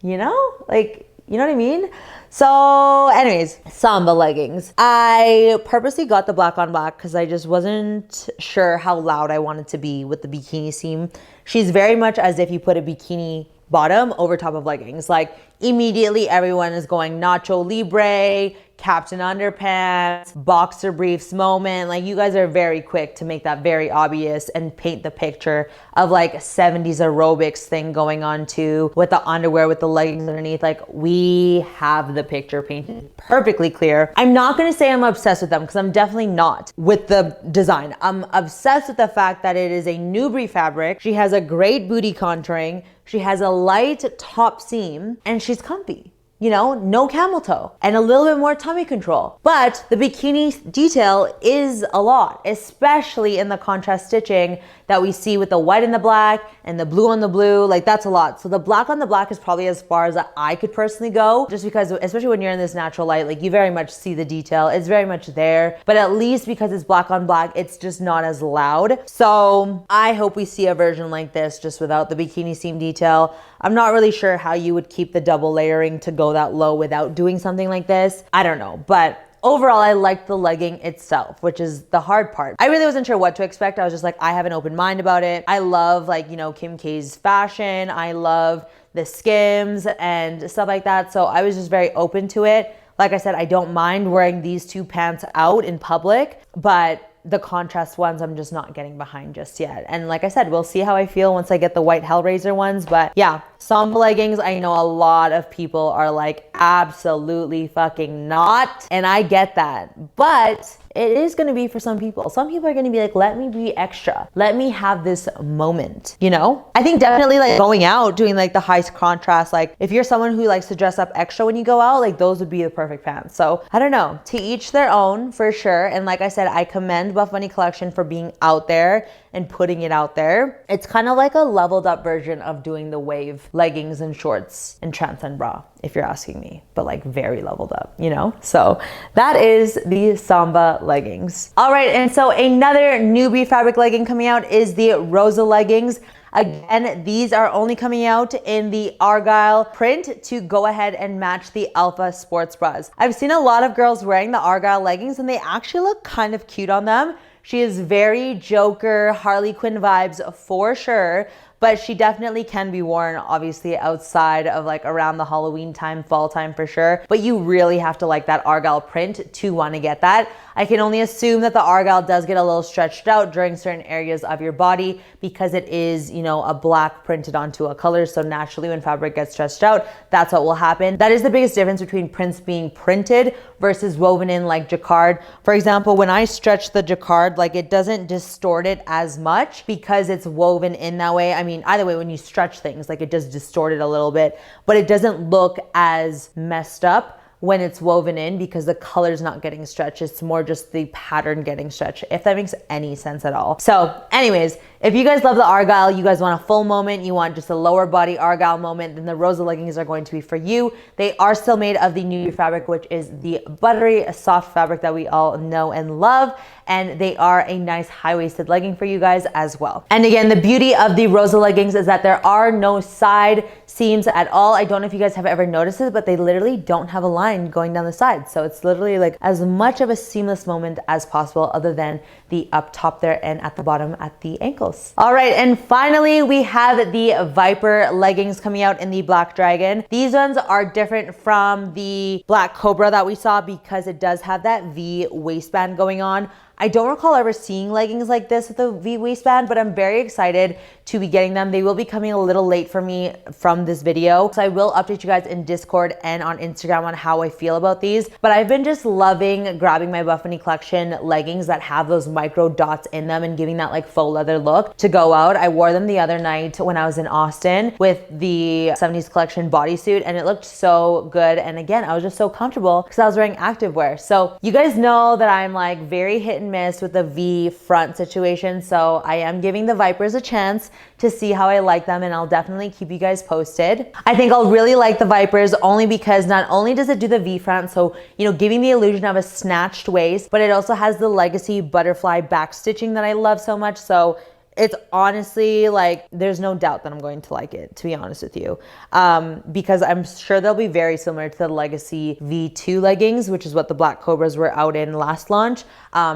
you know, like, you know what I mean? So anyways, Samba leggings. I purposely got the black on black because I just wasn't sure how loud I wanted to be with the bikini seam. She's very much as if you put a bikini bottom over top of leggings. Like immediately everyone is going Nacho Libre, Captain Underpants, boxer briefs moment. Like you guys are very quick to make that very obvious and paint the picture of like 70s aerobics thing going on too with the underwear with the leggings underneath. Like we have the picture painted perfectly clear. I'm not gonna say I'm obsessed with them because I'm definitely not with the design. I'm obsessed with the fact that it is a Nubri fabric. She has a great booty contouring. She has a light top seam and she's comfy. You know, no camel toe and a little bit more tummy control. But the bikini detail is a lot, especially in the contrast stitching that we see with the white and the black and the blue on the blue. Like that's a lot. So the black on the black is probably as far as I could personally go, just because, especially when you're in this natural light, like you very much see the detail. It's very much there, but at least because it's black on black, it's just not as loud. So I hope we see a version like this just without the bikini seam detail. I'm not really sure how you would keep the double layering to go that low without doing something like this. I don't know, but overall, I liked the legging itself, which is the hard part. I really wasn't sure what to expect. I was just like, I have an open mind about it. I love like, you know, Kim K's fashion. I love the skims and stuff like that. So I was just very open to it. Like I said, I don't mind wearing these two pants out in public, but the contrast ones I'm just not getting behind just yet. And like I said, we'll see how I feel once I get the white HELLRAISER ones. But yeah, Samba leggings, I know a lot of people are like, absolutely fucking not. And I get that. But it is going to be for some people. Some people are going to be like, let me be extra. Let me have this moment, you know? I think definitely like going out, doing like the high contrast, like if you're someone who likes to dress up extra when you go out, like those would be the perfect pants. So I don't know, to each their own for sure. And like I said, I commend Buffbunny collection for being out there and putting it out there. It's kind of like a leveled up version of doing the wave leggings and shorts and transcend bra, if you're asking me, but like very leveled up, you know? So that is the Samba leggings. All right, and so another newbie fabric legging coming out is the ROSA leggings. Again, these are only coming out in the Argyle print to go ahead and match the Alpha sports bras. I've seen a lot of girls wearing the Argyle leggings and they actually look kind of cute on them. She is very Joker, Harley Quinn vibes for sure, but she definitely can be worn obviously outside of like around the Halloween time, fall time for sure. But you really have to like that Argyle print to want to get that. I can only assume that the Argyle does get a little stretched out during certain areas of your body because it is, you know, a black printed onto a color. So naturally when fabric gets stretched out, that's what will happen. That is the biggest difference between prints being printed versus woven in like jacquard. For example, when I stretch the jacquard, like it doesn't distort it as much because it's woven in that way. I mean, either way, when you stretch things, like it does distort it a little bit, but it doesn't look as messed up when it's woven in because the color's not getting stretched. It's more just the pattern getting stretched, if that makes any sense at all. So anyways, if you guys love the Argyle, you guys want a full moment, you want just a lower body Argyle moment, then the ROSA leggings are going to be for you. They are still made of the new fabric, which is the buttery soft fabric that we all know and love. And they are a nice high-waisted legging for you guys as well. And again, the beauty of the ROSA leggings is that there are no side seams at all. I don't know if you guys have ever noticed it, but they literally don't have a line going down the side. So it's literally like as much of a seamless moment as possible other than the up top there and at the bottom at the ankles. All right, and finally we have the Viper leggings coming out in the Black Dragon. These ones are different from the Black Cobra that we saw because it does have that V waistband going on. I don't recall ever seeing leggings like this with a V waistband, but I'm very excited to be getting them. They will be coming a little late for me from this video. So I will update you guys in Discord and on Instagram on how I feel about these. But I've been just loving grabbing my Buffbunny collection leggings that have those micro dots in them and giving that like faux leather look to go out. I wore them the other night when I was in Austin with the 70s collection bodysuit and it looked so good. And again, I was just so comfortable because I was wearing activewear. So you guys know that I'm like very hit and miss with the V front situation. So I am giving the Vipers a chance to see how I like them and I'll definitely keep you guys posted. I think I'll really like the Vipers only because not only does it do the V front, so you know, giving the illusion of a snatched waist, but it also has the legacy butterfly back stitching that I love so much. So it's honestly like, there's no doubt that I'm going to like it, to be honest with you. Because I'm sure they'll be very similar to the Legacy V2 leggings, which is what the Black Cobras were out in last launch.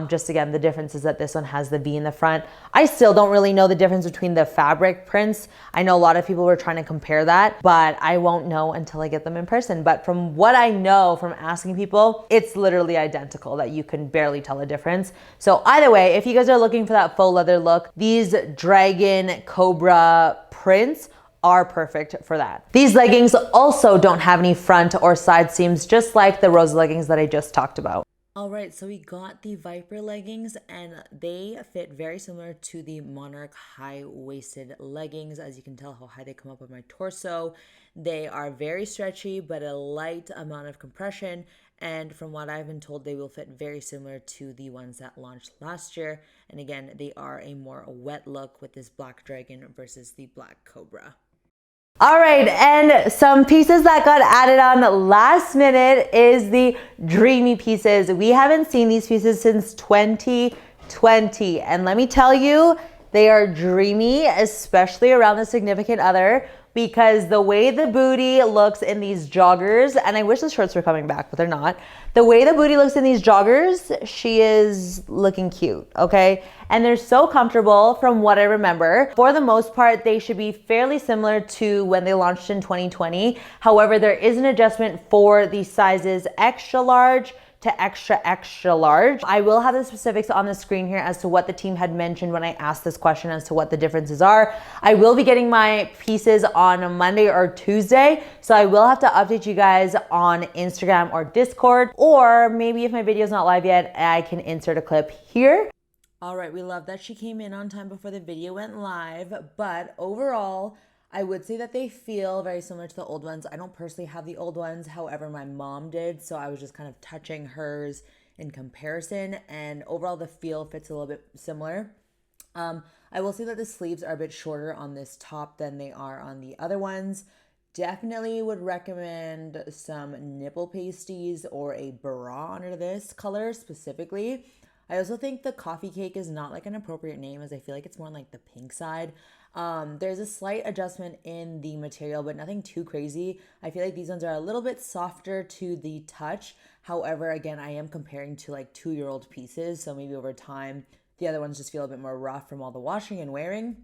Just again, the difference is that this one has the V in the front. I still don't really know the difference between the fabric prints. I know a lot of people were trying to compare that, but I won't know until I get them in person. But from what I know from asking people, it's literally identical, that you can barely tell a difference. So either way, if you guys are looking for that faux leather look, these dragon cobra prints are perfect for that. These leggings also don't have any front or side seams, just like the ROSA leggings that I just talked about. All right, so we got the Viper leggings, and they fit very similar to the Monarch high-waisted leggings. As you can tell how high they come up on my torso. They are very stretchy, but a light amount of compression. And from what I've been told, they will fit very similar to the ones that launched last year. And again, they are a more wet look with this Black Dragon versus the Black Cobra. All right, and some pieces that got added on last minute is the Dreamy pieces. We haven't seen these pieces since 2020. And let me tell you, they are dreamy, especially around the significant other, because the way the booty looks in these joggers, and I wish the shorts were coming back, but they're not. The way the booty looks in these joggers, she is looking cute, okay? And they're so comfortable from what I remember. For the most part, they should be fairly similar to when they launched in 2020. However, there is an adjustment for the sizes extra large to extra large. I will have the specifics on the screen here as to what the team had mentioned when I asked this question as to what the differences are. I will be getting my pieces on Monday or Tuesday, so I will have to update you guys on Instagram or Discord, or maybe if my video is not live yet, I can insert a clip here. All right, we love that she came in on time before the video went live, but overall, I would say that they feel very similar to the old ones. I don't personally have the old ones. However, my mom did. So I was just kind of touching hers in comparison. And overall, the feel fits a little bit similar. I will say that the sleeves are a bit shorter on this top than they are on the other ones. Definitely would recommend some nipple pasties or a bra under this color specifically. I also think the coffee cake is not like an appropriate name, as I feel like it's more on like the pink side. There's a slight adjustment in the material, but nothing too crazy. I feel like these ones are a little bit softer to the touch. However, again, I am comparing to like 2-year-old pieces. So maybe over time, the other ones just feel a bit more rough from all the washing and wearing.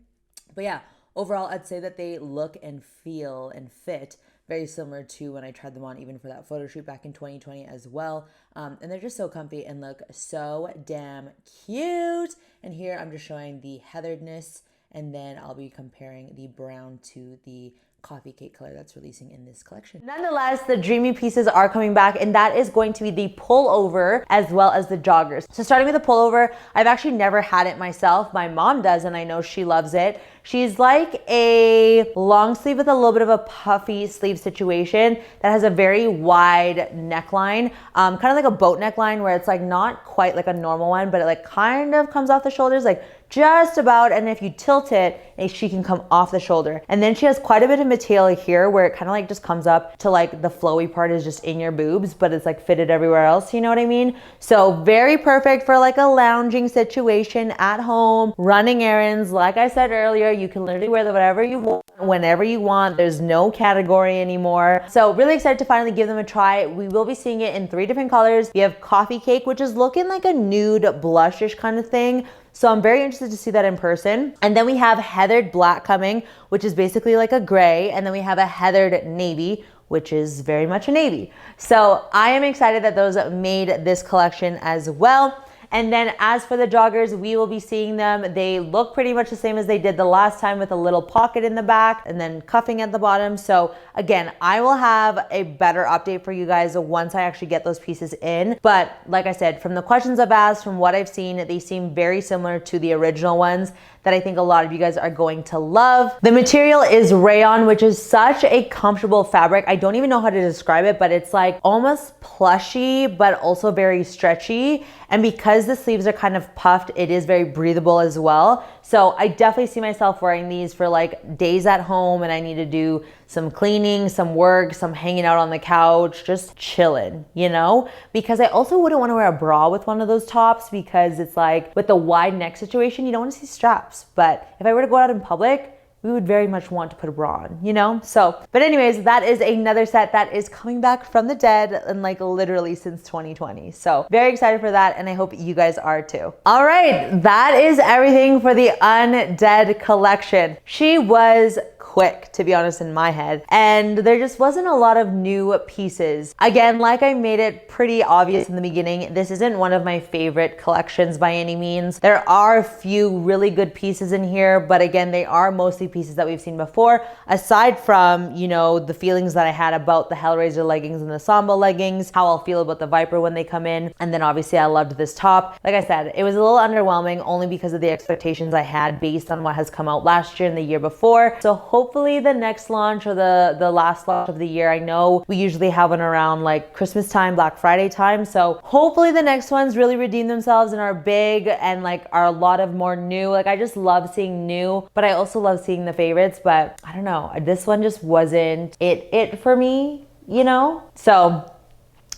But yeah, overall, I'd say that they look and feel and fit very similar to when I tried them on even for that photo shoot back in 2020 as well. And they're just so comfy and look so damn cute. And here I'm just showing the heatheredness, and then I'll be comparing the brown to the coffee cake color that's releasing in this collection. Nonetheless, the Dreamy pieces are coming back, and that is going to be the pullover as well as the joggers. So starting with the pullover, I've actually never had it myself. My mom does, and I know she loves it. She's like a long sleeve with a little bit of a puffy sleeve situation that has a very wide neckline, kind of like a boat neckline where it's like not quite like a normal one, but it like kind of comes off the shoulders, like just about, and if you tilt it, she can come off the shoulder. And then she has quite a bit of material here where it kind of like just comes up to like the flowy part is just in your boobs, but it's like fitted everywhere else, you know what I mean? So very perfect for like a lounging situation at home, running errands. Like I said earlier, you can literally wear whatever you want, whenever you want. There's no category anymore. So really excited to finally give them a try. We will be seeing it in 3 different colors. We have coffee cake, which is looking like a nude blushish kind of thing. So I'm very interested to see that in person. And then we have heathered black coming, which is basically like a gray. And then we have a heathered navy, which is very much a navy. So I am excited that those made this collection as well. And then as for the joggers, we will be seeing them. They look pretty much the same as they did the last time, with a little pocket in the back and then cuffing at the bottom. So again, I will have a better update for you guys once I actually get those pieces in. But like I said, from the questions I've asked, from what I've seen, they seem very similar to the original ones that I think a lot of you guys are going to love. The material is rayon, which is such a comfortable fabric. I don't even know how to describe it, but it's like almost plushy, but also very stretchy. And because because the sleeves are kind of puffed, it is very breathable as well. So I definitely see myself wearing these for like days at home and I need to do some cleaning, some work, some hanging out on the couch, just chilling, you know? Because I also wouldn't want to wear a bra with one of those tops because it's like with the wide neck situation, you don't want to see straps. But if I were to go out in public, we would very much want to put a bra on, you know? So, but anyways, that is another set that is coming back from the dead and like literally since 2020. So very excited for that and I hope you guys are too. All right, that is everything for the Undead collection. She was quick, to be honest, in my head. And there just wasn't a lot of new pieces. Again, like I made it pretty obvious in the beginning, this isn't one of my favorite collections by any means. There are a few really good pieces in here, but again, they are mostly pieces that we've seen before, aside from, you know, the feelings that I had about the HELLRAISER leggings and the SAMBA leggings, how I'll feel about the Viper when they come in. And then obviously I loved this top. Like I said, it was a little underwhelming only because of the expectations I had based on what has come out last year and the year before. So hopefully the next launch or the last launch of the year, I know we usually have one around like Christmas time, Black Friday time. So hopefully the next ones really redeem themselves and are big and like are a lot of more new. Like I just love seeing new, but I also love seeing the favorites, but I don't know. This one just wasn't it for me, you know? So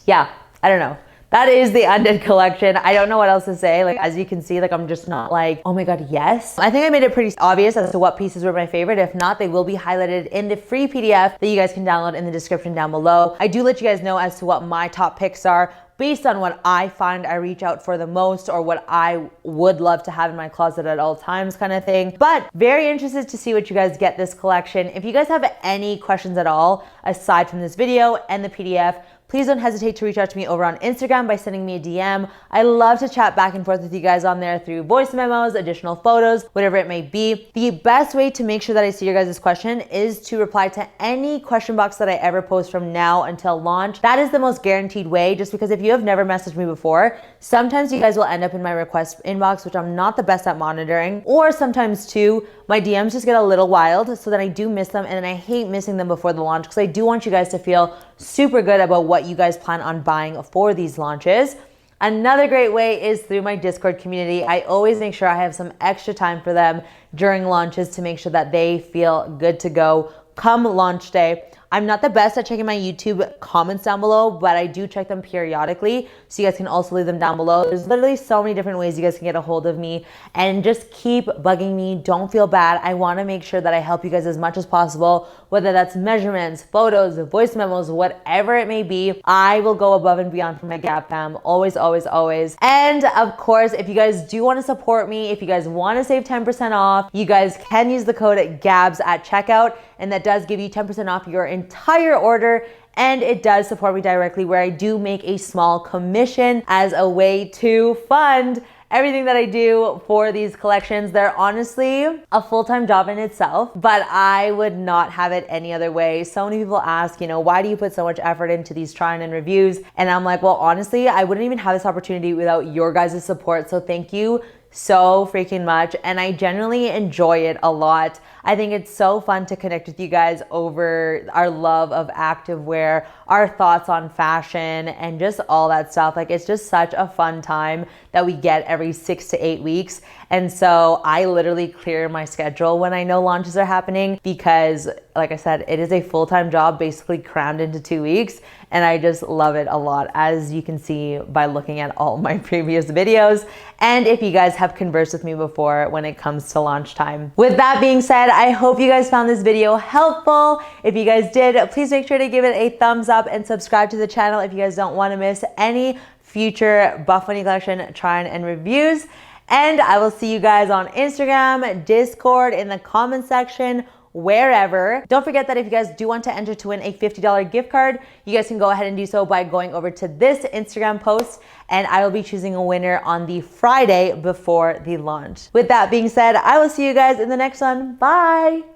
yeah, I don't know. That is the Undead collection. I don't know what else to say. Like, as you can see, like, I'm just not like, oh my God, yes. I think I made it pretty obvious as to what pieces were my favorite. If not, they will be highlighted in the free PDF that you guys can download in the description down below. I do let you guys know as to what my top picks are based on what I find I reach out for the most or what I would love to have in my closet at all times kind of thing. But very interested to see what you guys get this collection. If you guys have any questions at all, aside from this video and the PDF, please don't hesitate to reach out to me over on Instagram by sending me a DM. I love to chat back and forth with you guys on there through voice memos, additional photos, whatever it may be. The best way to make sure that I see your guys' question is to reply to any question box that I ever post from now until launch. That is the most guaranteed way, just because if you have never messaged me before, sometimes you guys will end up in my request inbox, which I'm not the best at monitoring, or sometimes too, my DMs just get a little wild, so then I do miss them, and then I hate missing them before the launch because I do want you guys to feel super good about what you guys plan on buying for these launches. Another great way is through my Discord community. I always make sure I have some extra time for them during launches to make sure that they feel good to go come launch day. I'm not the best at checking my YouTube comments down below, but I do check them periodically, so you guys can also leave them down below. There's literally so many different ways you guys can get a hold of me, and just keep bugging me. Don't feel bad. I want to make sure that I help you guys as much as possible, whether that's measurements, photos, voice memos, whatever it may be. I will go above and beyond for my GABFAM, always, always, always. And of course, if you guys do want to support me, if you guys want to save 10% off, you guys can use the code GABS at checkout, and that does give you 10% off your entire order, and it does support me directly, where I do make a small commission as a way to fund everything that I do for these collections. They're honestly a full-time job in itself, but I would not have it any other way. So many people ask, you know, why do you put so much effort into these try-on and reviews? And I'm like, well, honestly, I wouldn't even have this opportunity without your guys' support. So thank you so freaking much, and I genuinely enjoy it a lot. I think it's so fun to connect with you guys over our love of activewear, our thoughts on fashion, and just all that stuff. Like, it's just such a fun time that we get every 6 to 8 weeks. And so I literally clear my schedule when I know launches are happening because, like I said, it is a full-time job basically crammed into 2 weeks. And I just love it a lot, as you can see by looking at all my previous videos. And if you guys have conversed with me before when it comes to launch time. With that being said, I hope you guys found this video helpful. If you guys did, please make sure to give it a thumbs up and subscribe to the channel if you guys don't want to miss any future Buffbunny collection try-on and reviews. And I will see you guys on Instagram, Discord, in the comment section, wherever. Don't forget that if you guys do want to enter to win a $50 gift card, you guys can go ahead and do so by going over to this Instagram post, and I will be choosing a winner on the Friday before the launch. With that being said, I will see you guys in the next one. Bye.